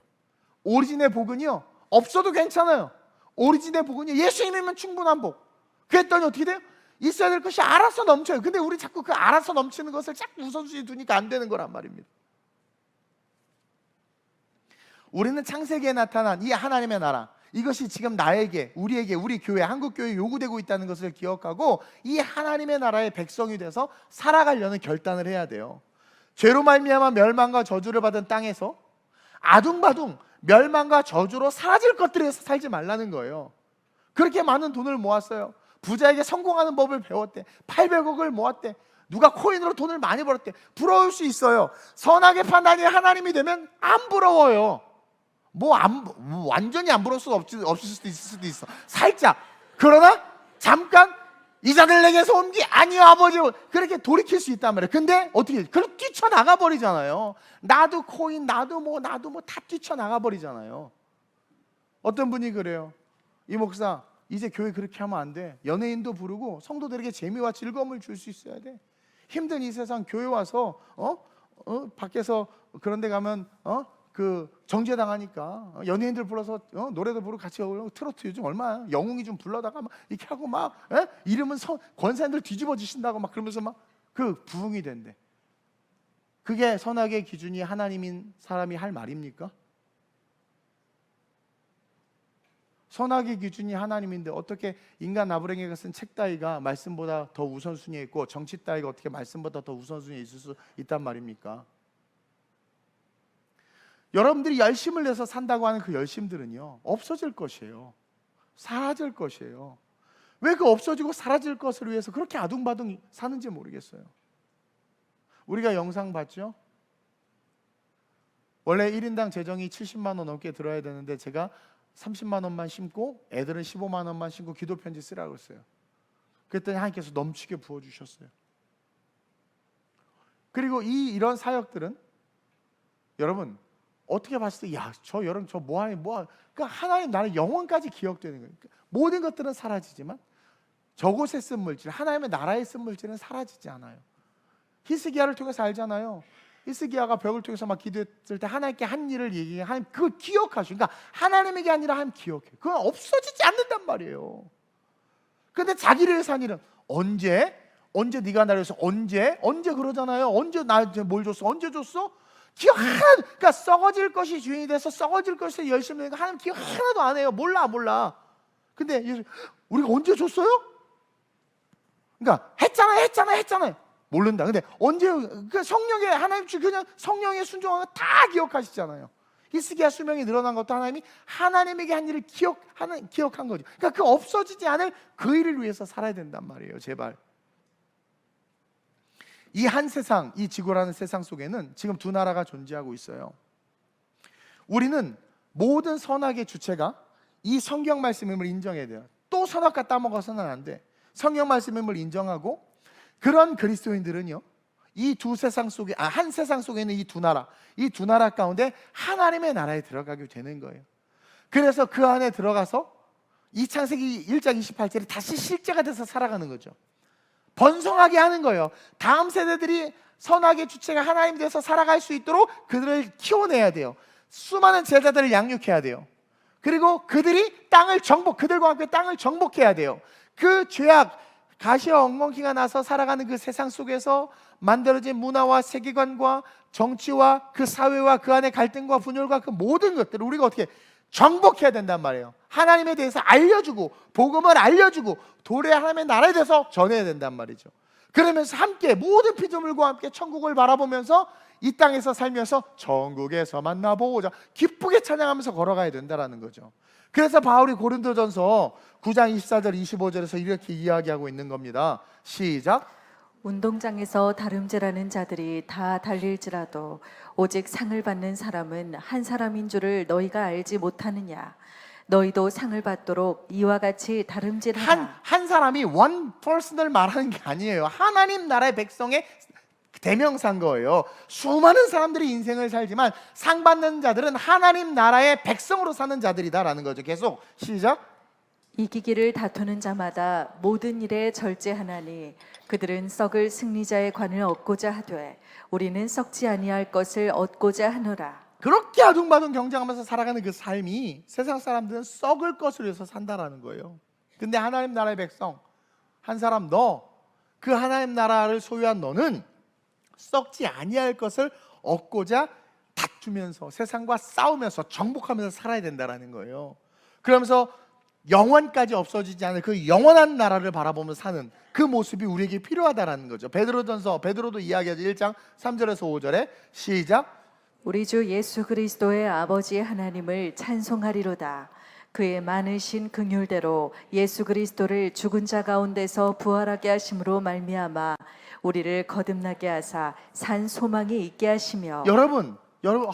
Speaker 1: 오리진의 복은요, 없어도 괜찮아요. 오리진의 복은요, 예수님이면 충분한 복. 그랬더니 어떻게 돼요? 있어야 될 것이 알아서 넘쳐요. 근데 우리 자꾸 그 알아서 넘치는 것을 자꾸 우선순위 두니까 안 되는 거란 말입니다. 우리는 창세기에 나타난 이 하나님의 나라, 이것이 지금 나에게, 우리에게, 우리 교회, 한국교회에 요구되고 있다는 것을 기억하고 이 하나님의 나라의 백성이 돼서 살아가려는 결단을 해야 돼요. 죄로 말미암아 멸망과 저주를 받은 땅에서 아둥바둥 멸망과 저주로 사라질 것들에서 살지 말라는 거예요. 그렇게 많은 돈을 모았어요. 부자에게 성공하는 법을 배웠대. 800억을 모았대. 누가 코인으로 돈을 많이 벌었대. 부러울 수 있어요. 선악의 판단이 하나님이 되면 안 부러워요. 완전히 안 부러울 수 없을 수도 있을 수도 있어. 살짝. 그러나 잠깐 이 잔을 내게서 옮기 아니요 아버지, 그렇게 돌이킬 수 있단 말이에요. 근데 어떻게 그렇게 뛰쳐나가 버리잖아요. 나도 코인, 나도 뭐 다 뛰쳐나가 버리잖아요. 어떤 분이 그래요. 이 목사 이제 교회 그렇게 하면 안 돼. 연예인도 부르고 성도들에게 재미와 즐거움을 줄 수 있어야 돼. 힘든 이 세상 교회 와서 밖에서 그런 데 가면 그 정죄당하니까 연예인들 불러서 노래도 부르고 같이 트로트 요즘 얼마야? 영웅이 좀 불러다가 막 이렇게 하고 막 이러면 권사님들 뒤집어지신다고 막 그러면서 막 그 부흥이 된대. 그게 선악의 기준이 하나님인 사람이 할 말입니까? 선악의 기준이 하나님인데 어떻게 인간 나부랭이가 쓴 책 따위가 말씀보다 더 우선순위에 있고 정치 따위가 어떻게 말씀보다 더 우선순위에 있을 수 있단 말입니까? 여러분들이 열심을 내서 산다고 하는 그 열심들은요 없어질 것이에요. 사라질 것이에요. 왜 그 없어지고 사라질 것을 위해서 그렇게 아둥바둥 사는지 모르겠어요. 우리가 영상 봤죠? 원래 1인당 재정이 70만 원 넘게 들어야 되는데 제가 30만 원만 심고 애들은 15만 원만 심고 기도 편지 쓰라고 했어요. 그랬더니 하나님께서 넘치게 부어주셨어요. 그리고 이런 사역들은 여러분 어떻게 봤을 때 여러분 저 뭐하니 그러니까 하나님 나라의 영원까지 기억되는 거예요. 모든 것들은 사라지지만 저곳에 쓴 물질, 하나님의 나라에 쓴 물질은 사라지지 않아요. 히스기야를 통해서 알잖아요. 히스기야가 벽을 통해서 막 기도했을 때 하나님께 한 일을 얘기해. 하나님 그걸 기억하시고, 그러니까 하나님에게 한 일을 하나님 기억해. 그건 없어지지 않는단 말이에요. 근데 자기를 위해서 한 일은 언제 네가 나를 위해서 언제 그러잖아요. 언제 나한테 뭘 줬어? 언제 줬어? 기억 하나도, 그러니까 썩어질 것이 주인이 돼서 썩어질 것에 열심히 하니까 하나님 기억 하나도 안 해요. 몰라. 근데 우리가 언제 줬어요? 그러니까 했잖아요. 모른다. 근데 언제 그 성령에 하나님 그냥 성령에 순종하는 거 다 기억하시잖아요. 히스기야 수명이 늘어난 것도 하나님이 하나님에게 한 일을 기억한 거죠. 그러니까 그 없어지지 않을 그 일을 위해서 살아야 된단 말이에요. 제발. 이 한 세상, 이 지구라는 세상 속에는 지금 두 나라가 존재하고 있어요. 우리는 모든 선악의 주체가 이 성경 말씀임을 인정해야 돼요. 또 선악과 따먹어서는 안 돼. 성경 말씀임을 인정하고 그런 그리스도인들은요 이 두 세상 속에 한 세상 속에 있는 이 두 나라 가운데 하나님의 나라에 들어가게 되는 거예요. 그래서 그 안에 들어가서 이 창세기 1장 28절에 다시 실제가 돼서 살아가는 거죠. 번성하게 하는 거예요. 다음 세대들이 선악의 주체가 하나님 돼서 살아갈 수 있도록 그들을 키워내야 돼요. 수많은 제자들을 양육해야 돼요. 그리고 그들이 그들과 함께 땅을 정복해야 돼요. 그 죄악, 가시와 엉겅퀴가 나서 살아가는 그 세상 속에서 만들어진 문화와 세계관과 정치와 그 사회와 그 안의 갈등과 분열과 그 모든 것들을 우리가 어떻게 정복해야 된단 말이에요. 하나님에 대해서 알려주고 복음을 알려주고 도래 하나님의 나라에 대해서 전해야 된단 말이죠. 그러면서 함께 모든 피조물과 함께 천국을 바라보면서 이 땅에서 살면서 천국에서 만나보고자 기쁘게 찬양하면서 걸어가야 된다는 거죠. 그래서 바울이 고린도전서 9장 24절 25절에서 이렇게 이야기하고 있는 겁니다. 시작.
Speaker 2: 운동장에서 다름질하는 자들이 다 달릴지라도 오직 상을 받는 사람은 한 사람인 줄을 너희가 알지 못하느냐. 너희도 상을 받도록 이와 같이 다름질하라.
Speaker 1: 한 사람이 one person을 말하는 게 아니에요. 하나님 나라의 백성의 대명사인 거예요. 수많은 사람들이 인생을 살지만 상 받는 자들은 하나님 나라의 백성으로 사는 자들이다라는 거죠. 계속 시작.
Speaker 2: 이기기를 다투는 자마다 모든 일에 절제하나니 그들은 썩을 승리자의 관을 얻고자 하되 우리는 썩지 아니할 것을 얻고자 하노라.
Speaker 1: 그렇게 아둥바둥 경쟁하면서 살아가는 그 삶이 세상 사람들은 썩을 것을 위해서 산다라는 거예요. 근데 하나님 나라의 백성 한 사람 그 하나님 나라를 소유한 너는 썩지 아니할 것을 얻고자 다투면서 세상과 싸우면서 정복하면서 살아야 된다라는 거예요. 그러면서 영원까지 없어지지 않을 그 영원한 나라를 바라보며 사는 그 모습이 우리에게 필요하다라는 거죠. 베드로도 이야기하죠. 1장 3절에서 5절에 시작.
Speaker 2: 우리 주 예수 그리스도의 아버지 하나님을 찬송하리로다. 그의 많으신 긍휼대로 예수 그리스도를 죽은 자 가운데서 부활하게 하심으로 말미암아 우리를 거듭나게 하사 산 소망이 있게 하시며. 여러분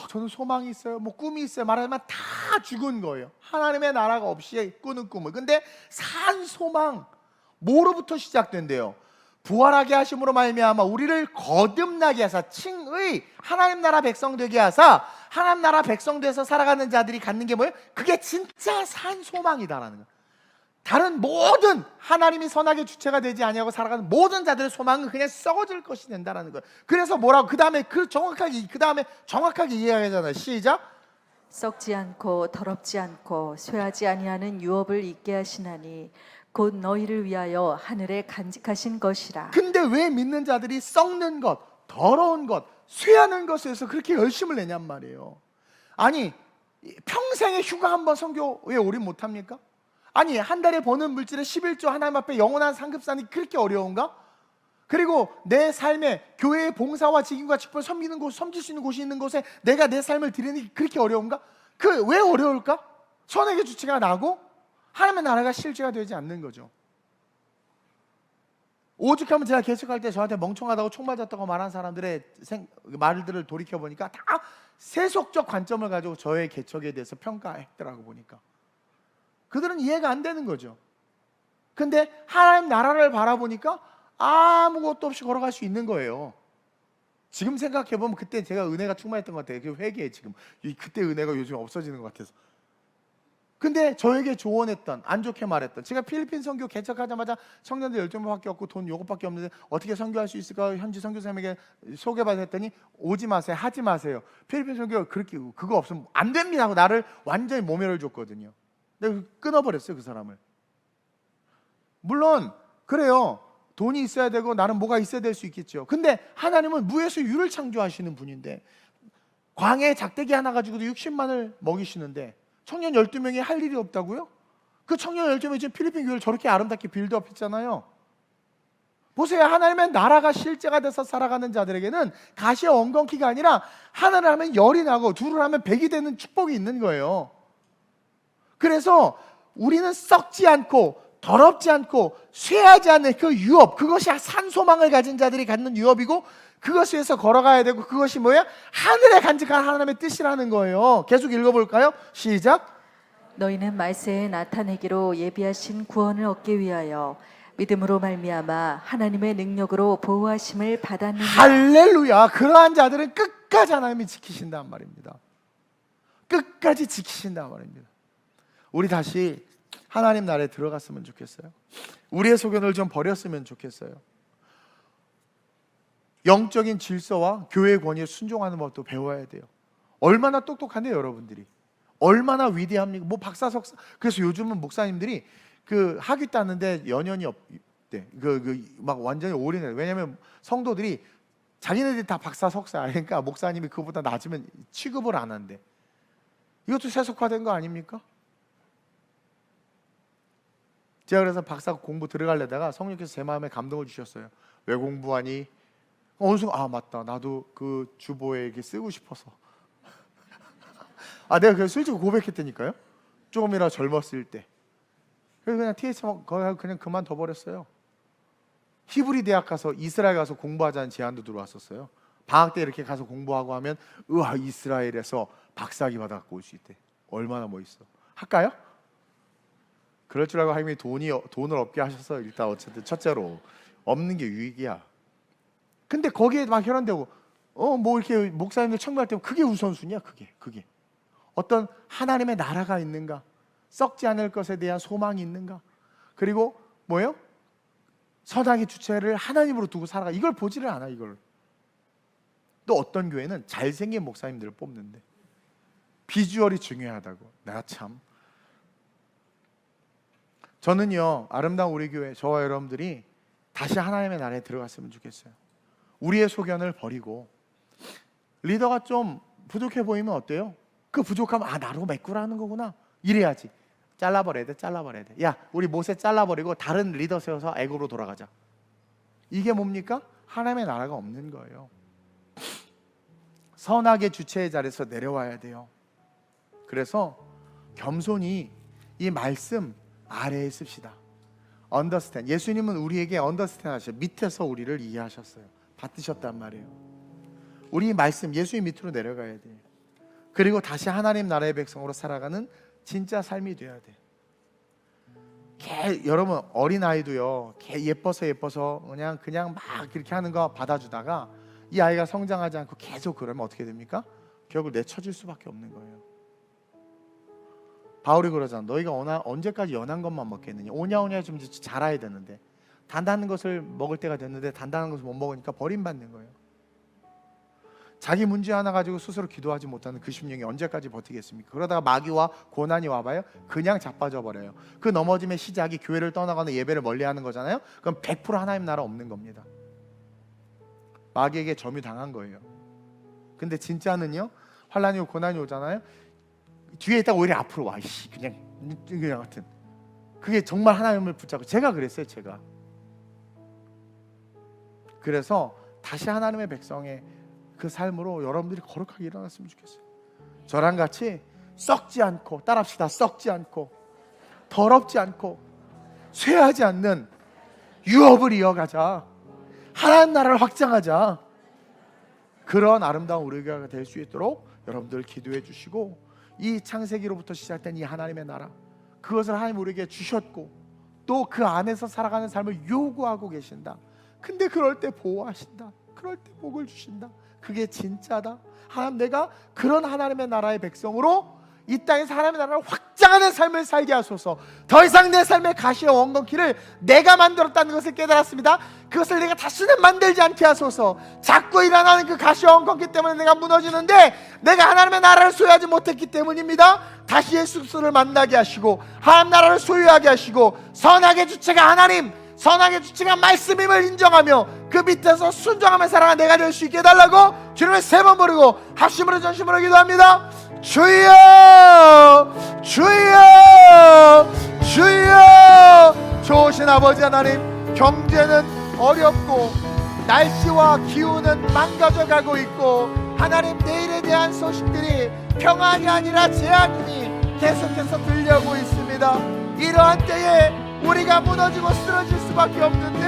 Speaker 2: 저는 소망이 있어요, 뭐 꿈이 있어요 말하면 다 죽은 거예요. 하나님의 나라가 없이 꾸는 꿈을. 근데 산 소망 뭐로부터 시작된대요? 부활하게 하심으로 말미암아 우리를 거듭나게 하사 칭의 하나님 나라 백성 되게 하사 하나님 나라 백성 돼서 살아가는 자들이 갖는 게 뭐예요? 그게 진짜 산 소망이다라는 거예요. 다른 모든 하나님이 선악의 주체가 되지 아니하고 살아가는 모든 자들의 소망은 그냥 썩어질 것이 된다라는 거예요. 그래서 뭐라고 그 다음에 정확하게 이야기하잖아요. 시작. 썩지 않고 더럽지 않고 쇠하지 아니하는 유업을 있게 하시나니 곧 너희를 위하여 하늘에 간직하신 것이라.
Speaker 1: 근데 왜 믿는 자들이 썩는 것, 더러운 것, 쇠하는 것에서 그렇게 열심을 내냔 말이에요. 아니, 평생에 휴가 한 번 선교에 오래 못합니까? 아니, 한 달에 버는 물질의 11조 하나님 앞에 영원한 상급산이 그렇게 어려운가? 그리고 내 삶에 교회의 봉사와 직임과 직분 섬기는 곳, 섬길 수 있는 곳이 있는 곳에 내가 내 삶을 드리는 게 그렇게 어려운가? 그 왜 어려울까? 선악의 주체가 나고 하나님의 나라가 실제가 되지 않는 거죠. 오죽하면 제가 개척할 때 저한테 멍청하다고 총 맞았다고 말한 사람들의 말들을 돌이켜보니까 다 세속적 관점을 가지고 저의 개척에 대해서 평가했더라고 보니까. 그들은 이해가 안 되는 거죠. 근데 하나님 나라를 바라보니까 아무것도 없이 걸어갈 수 있는 거예요. 지금 생각해보면 그때 제가 은혜가 충만했던 것 같아요. 그 회개에 지금 그때 은혜가 요즘 없어지는 것 같아서. 근데 저에게 조언했던, 안 좋게 말했던, 제가 필리핀 선교 개척하자마자 청년들 12명밖에 없고 돈 요것밖에 없는데 어떻게 선교할 수 있을까? 현지 선교사님에게 소개받아 했더니 오지 마세요, 하지 마세요. 필리핀 선교 그렇게 그거 없으면 안 됩니다 하고 나를 완전히 모멸을 줬거든요. 내가 끊어버렸어요, 그 사람을. 물론 그래요, 돈이 있어야 되고 나는 뭐가 있어야 될 수 있겠죠. 근데 하나님은 무에서 유를 창조하시는 분인데 광야에 작대기 하나 가지고도 60만을 먹이시는데 청년 12명이 할 일이 없다고요? 그 청년 12명이 지금 필리핀 교회를 저렇게 아름답게 빌드업 했잖아요. 보세요, 하나님의 나라가 실제가 돼서 살아가는 자들에게는 가시의 엉겅퀴가 아니라 하나를 하면 열이 나고 둘을 하면 백이 되는 축복이 있는 거예요. 그래서 우리는 썩지 않고 더럽지 않고 쇠하지 않는 그 유업, 그것이 산소망을 가진 자들이 갖는 유업이고 그것을 위해서 걸어가야 되고 그것이 뭐야? 하늘에 간직한 하나님의 뜻이라는 거예요. 계속 읽어볼까요? 시작.
Speaker 2: 너희는 말세에 나타내기로 예비하신 구원을 얻기 위하여 믿음으로 말미암아 하나님의 능력으로 보호하심을 받았느냐.
Speaker 1: 할렐루야. 그러한 자들은 끝까지 하나님이 지키신단 말입니다. 끝까지 지키신단 말입니다. 우리 다시 하나님 나라에 들어갔으면 좋겠어요. 우리의 소견을 좀 버렸으면 좋겠어요. 영적인 질서와 교회의 권위에 순종하는 법도 배워야 돼요. 얼마나 똑똑한데 여러분들이 얼마나 위대합니까? 뭐 박사 석사. 그래서 요즘은 목사님들이 그 학위 따는데 연연이 없대. 막 완전히 올인해. 왜냐하면 성도들이 자기네들이 다 박사 석사야. 그러니까 목사님이 그보다 낮으면 취급을 안 한대. 이것도 세속화된 거 아닙니까? 제가 그래서 박사 공부 들어가려다가 성령께서 제 마음에 감동을 주셨어요. 왜 공부하니? 어느 순간 아 맞다, 나도 그 주보에게 쓰고 싶어서. 아 내가 그냥 솔직히 고백했다니까요. 조금이라도 젊었을 때. 그래서 그냥 TH 거기 그냥 그만둬 버렸어요. 히브리 대학 가서 이스라엘 가서 공부하자는 제안도 들어왔었어요. 방학 때 이렇게 가서 공부하고 하면 우와 이스라엘에서 박사학위 받아갖고 올 수 있대. 얼마나 멋있어. 할까요? 그럴 줄 알고 하나님이 돈을 없게 하셔서 일단 어쨌든 첫째로 없는 게 유익이야. 근데 거기에 막 혈안되고 뭐 이렇게 목사님들 청구할 때 그게 우선순위야. 그게 어떤 하나님의 나라가 있는가, 썩지 않을 것에 대한 소망이 있는가, 그리고 뭐예요? 선악의 주체를 하나님으로 두고 살아가. 이걸 보지를 않아. 이걸. 또 어떤 교회는 잘생긴 목사님들을 뽑는데 비주얼이 중요하다고. 내가 참. 저는요, 아름다운 우리 교회, 저와 여러분들이 다시 하나님의 나라에 들어갔으면 좋겠어요. 우리의 소견을 버리고 리더가 좀 부족해 보이면 어때요? 그 부족하면 아 나로 메꾸라는 거구나 이래야지. 잘라버려야 돼. 야 우리 모세 잘라버리고 다른 리더 세워서 애굽으로 돌아가자. 이게 뭡니까? 하나님의 나라가 없는 거예요. 선악의 주체의 자리에서 내려와야 돼요. 그래서 겸손히 이 말씀 아래에 씁시다. understand. 예수님은 우리에게 understand 하셔요. 밑에서 우리를 이해하셨어요. 받으셨단 말이에요. 우리 말씀 예수님 밑으로 내려가야 돼요. 그리고 다시 하나님 나라의 백성으로 살아가는 진짜 삶이 돼야 돼. 여러분 어린아이도요, 예뻐서 그냥 막 그렇게 하는 거 받아주다가 이 아이가 성장하지 않고 계속 그러면 어떻게 됩니까? 결국 내쳐질 수밖에 없는 거예요. 바울이 그러잖아. 너희가 언제까지 연한 것만 먹겠느냐. 오냐오냐 좀 자라야 되는데 단단한 것을 먹을 때가 됐는데 단단한 것을 못 먹으니까 버림받는 거예요. 자기 문제 하나 가지고 스스로 기도하지 못하는 그 심령이 언제까지 버티겠습니까? 그러다가 마귀와 고난이 와봐요, 그냥 자빠져 버려요. 그 넘어짐의 시작이 교회를 떠나거나 예배를 멀리하는 거잖아요. 그럼 100% 하나님 나라 없는 겁니다. 마귀에게 점유당한 거예요. 근데 진짜는요, 환난이 오고 고난이 오잖아요, 뒤에 있다가 오히려 앞으로 와. 그냥 같은, 그게 정말 하나님을 붙잡고, 제가 그랬어요. 제가 그래서 다시 하나님의 백성의 그 삶으로 여러분들이 거룩하게 일어났으면 좋겠어요. 저랑 같이 썩지 않고, 따라합시다. 썩지 않고 더럽지 않고 쇠하지 않는 유업을 이어가자. 하나님 나라를 확장하자. 그런 아름다운 우리 교회가 될 수 있도록 여러분들 기도해 주시고, 이 창세기로부터 시작된 이 하나님의 나라, 그것을 하나님 우리에게 주셨고 또 그 안에서 살아가는 삶을 요구하고 계신다. 근데 그럴 때 보호하신다. 그럴 때 복을 주신다. 그게 진짜다. 하나님, 내가 그런 하나님의 나라의 백성으로 이 땅에서 하나님의 나라를 확장하는 삶을 살게 하소서. 더 이상 내 삶의 가시와 원건키를 내가 만들었다는 것을 깨달았습니다. 그것을 내가 다시는 만들지 않게 하소서. 자꾸 일어나는 그 가시와 원건키 때문에 내가 무너지는데, 내가 하나님의 나라를 소유하지 못했기 때문입니다. 다시 예수 그리스도를 만나게 하시고 하나님 나라를 소유하게 하시고, 선악의 주체가 하나님, 선악의 주체가 말씀임을 인정하며 그 밑에서 순종하며 살아가는 내가 될 수 있게 해달라고 주님을 3번 부르고 합심으로 전심으로 기도합니다. 주여, 주여, 주여. 좋으신 아버지 하나님, 경제는 어렵고 날씨와 기후는 망가져가고 있고, 하나님, 내일에 대한 소식들이 평안이 아니라 재앙이 계속해서 들려오고 있습니다. 이러한 때에 우리가 무너지고 쓰러질 수밖에 없는데,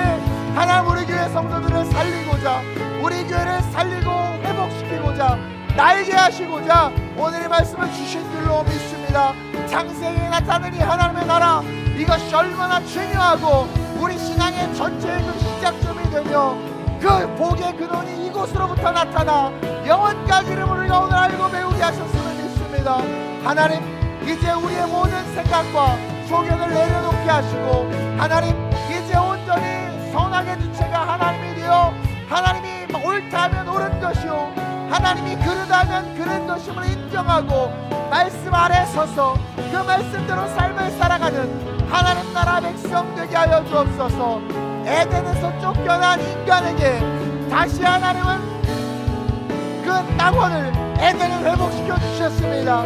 Speaker 1: 하나님, 우리 교회 성도들을 살리고자, 우리 교회를 살리고 회복시키고자, 날게 하시고자 오늘의 말씀을 주신 줄로 믿습니다. 창세기에 나타나는 이 하나님의 나라, 이것이 얼마나 중요하고 우리 신앙의 전체의 그 시작점이 되며, 그 복의 근원이 이곳으로부터 나타나 영원까지 이름을 우리가 오늘 알고 배우게 하셨음을 믿습니다. 하나님, 이제 우리의 모든 생각과 소견을 내려놓게 하시고, 하나님, 이제 온전히 선악의 주체가 하나님이 되어, 하나님이 옳다면 옳은 것이요, 하나님이 그르다면 그른 것임을 인정하고 말씀 아래 서서 그 말씀대로 삶을 살아가는 하나님 나라 백성 되게 하여 주옵소서. 에덴에서 쫓겨난 인간에게 다시 하나님은 그 낙원을, 에덴을 회복시켜 주셨습니다.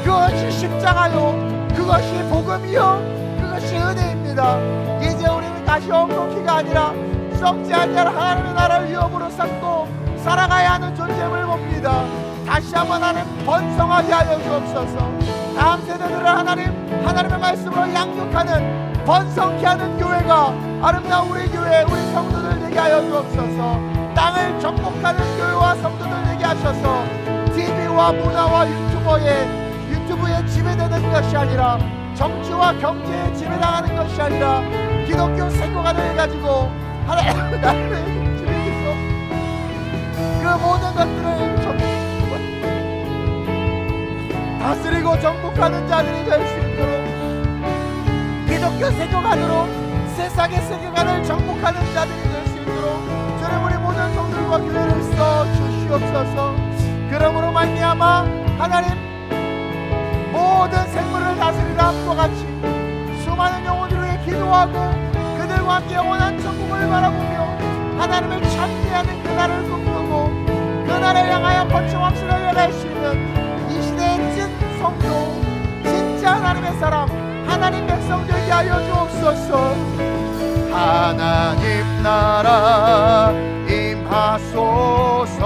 Speaker 1: 그것이 십자가요, 그것이 복음이요, 그것이 은혜입니다. 이제 우리는 다시 엉겅퀴가 아니라 썩지 아니할 하나님의 나라를 위협으로 삼고 살아가야 하는 존재임을 봅니다. 다시 한번 하나님 번성하게 하여 주옵소서. 다음 세대들을 하나님, 하나님의 말씀으로 양육하는, 번성케 하는 교회가 아름다운 우리 교회, 우리 성도들 되게 하여 주옵소서. 땅을 정복하는 교회와 성도들 되게 하셔서 TV와 문화와 유튜브에 지배되는 것이 아니라, 정치와 경제에 지배당하는 것이 아니라, 기독교 세계관을 가지고 하나님의 나라를 그 모든 것들을 다스리고 정복하는 자들이 될 수 있도록, 기독교 세계관으로 세상의 세계관을 정복하는 자들이 될 수 있도록 주님, 우리 모든 성들과 교회를 써 주시옵소서. 그러므로 말미암아 하나님, 모든 생물을 다스리라 함과 같이 수많은 영혼들을 위해 기도하고 그들과 함께 영원한 천국을 바라보며 하나님을 찬미하는 그날을 꿈꾸고 그날을 향하여 거침없이 달려갈 수 있는 이 시대의 찐 성도, 진짜 하나님의 사람, 하나님 백성 되게 하여 주옵소서.
Speaker 3: 하나님 나라 임하소서.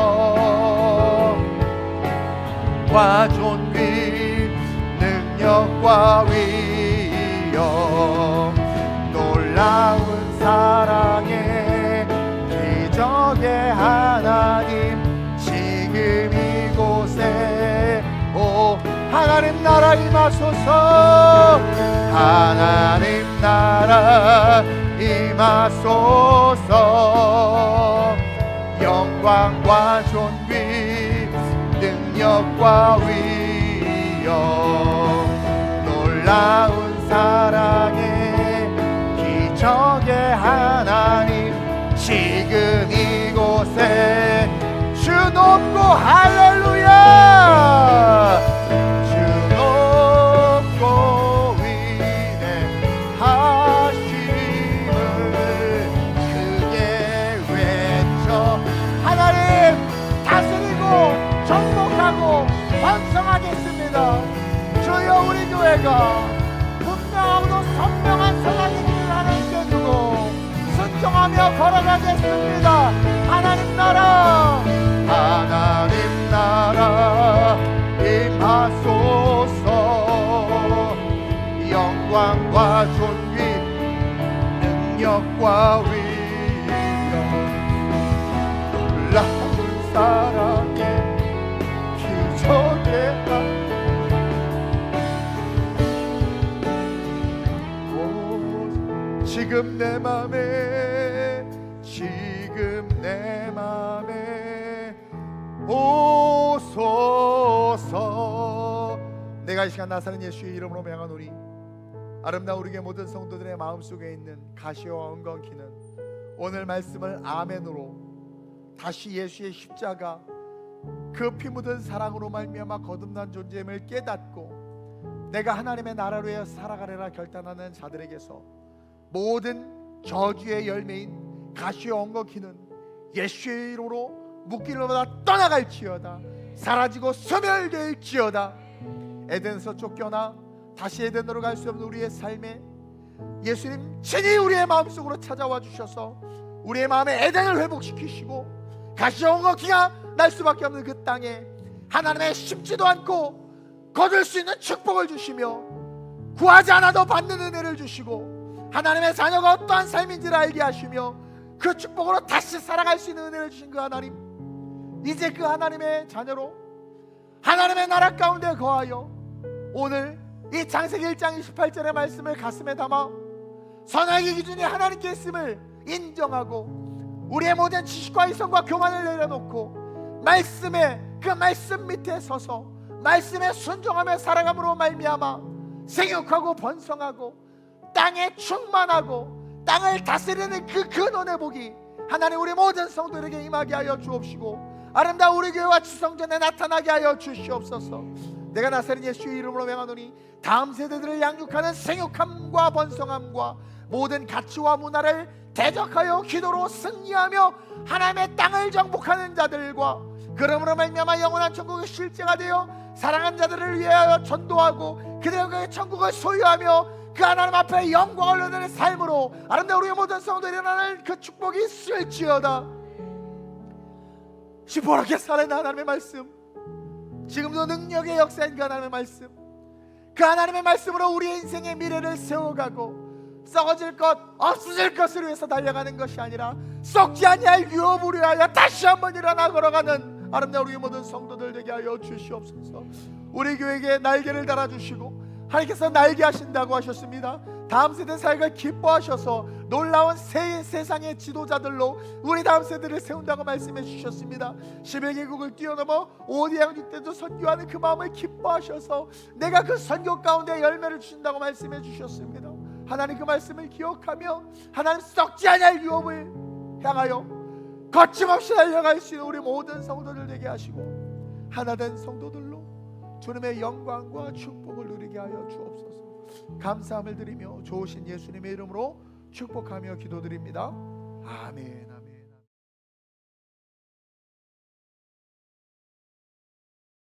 Speaker 3: 과 존귀 능력과 위엄, 놀라운 사랑의 기적의 하나님, 지금 이곳에 오 하나님 나라 임하소서. 하나님 나라 임하소서. 영광과 존귀 능력과 위엄, 놀라운 사랑의 기적의 하나님, 지금 이곳에 주 높고 반성하겠습니다. 주여, 우리 교회가 분명하고도 선명한 선악의 길을 하나님께 두고 순종하며 걸어가겠습니다. 하나님 나라, 하나님 나라 임하소서. 영광과 존귀 능력과 위엄 놀라운 사랑의 기적의 지금 내 맘에 지금 내 맘에 오소서. 내가 이 시간 나사는 예수의 이름으로 명하노니 아름다운 우리의 모든 성도들의 마음속에 있는 가시와 엉겅퀴는 오늘 말씀을 아멘으로 다시 예수의 십자가 그 피 묻은 사랑으로 말미암아 거듭난 존재임을 깨닫고 내가 하나님의 나라로 살아가리라 결단하는 자들에게서 모든 저주의 열매인 가시와 엉겅퀴는 예수의 이름으로 묵기로마다 떠나갈지어다. 사라지고 소멸될지어다. 에덴에서 쫓겨나 다시 에덴으로 갈 수 없는 우리의 삶에 예수님 친히 우리의 마음속으로 찾아와 주셔서 우리의 마음에 에덴을 회복시키시고 가시와 엉겅퀴가 날 수밖에 없는 그 땅에 하나님의 심지도 않고 거둘 수 있는 축복을 주시며 구하지 않아도 받는 은혜를 주시고 하나님의 자녀가 어떠한 삶인지를 알게 하시며 그 축복으로 다시 살아갈 수 있는 은혜를 주신 그 하나님, 이제 그 하나님의 자녀로 하나님의 나라 가운데 거하여 오늘 이 창세기 1장 28절의 말씀을 가슴에 담아 선악의 기준이 하나님께 있음을 인정하고 우리의 모든 지식과 이성과 교만을 내려놓고 말씀에 그 말씀 밑에 서서 말씀에 순종하며 살아감으로 말미암아 생육하고 번성하고 땅에 충만하고 땅을 다스리는 그 근원의 복이 하나님 우리 모든 성도들에게 임하게 하여 주옵시고 아름다운 우리 교회와 지성전에 나타나게 하여 주시옵소서. 내가 나사렛 예수의 이름으로 명하노니 다음 세대들을 양육하는 생육함과 번성함과 모든 가치와 문화를 대적하여 기도로 승리하며 하나님의 땅을 정복하는 자들과 그러므로 말미암아 영원한 천국의 실제가 되어 사랑하는 자들을 위하여 전도하고 그들에게 천국을 소유하며 그 하나님 앞에 영광을 얻는 삶으로 아름다운 우리의 모든 성도들이 일어나는 그 축복이 있을지어다. 시퍼렇게 살아있는 하나님의 말씀, 지금도 능력의 역사인 그 하나님의 말씀, 그 하나님의 말씀으로 우리의 인생의 미래를 세워가고 썩어질 것, 없어질 것을 위해서 달려가는 것이 아니라 썩지 아니할 유업을 위하여 다시 한번 일어나 걸어가는 아름다운 우리 모든 성도들 되게 하여 주시옵소서. 우리 교회에게 날개를 달아주시고 하나님께서 날개 하신다고 하셨습니다. 다음 세대 사역을 기뻐하셔서 놀라운 세상의 지도자들로 우리 다음 세대를 세운다고 말씀해 주셨습니다. 11개국을 뛰어넘어 5대양 6대도 선교하는 그 마음을 기뻐하셔서 내가 그 선교 가운데 열매를 주신다고 말씀해 주셨습니다. 하나님 그 말씀을 기억하며 하나님 썩지 않을 유업을 향하여 거침없이 달려갈 수 있는 우리 모든 성도들 되게 하시고 하나된 성도들로 주님의 영광과 축복을 누리게 하여 주옵소서. 감사함을 드리며 좋으신 예수님의 이름으로 축복하며 기도드립니다. 아멘.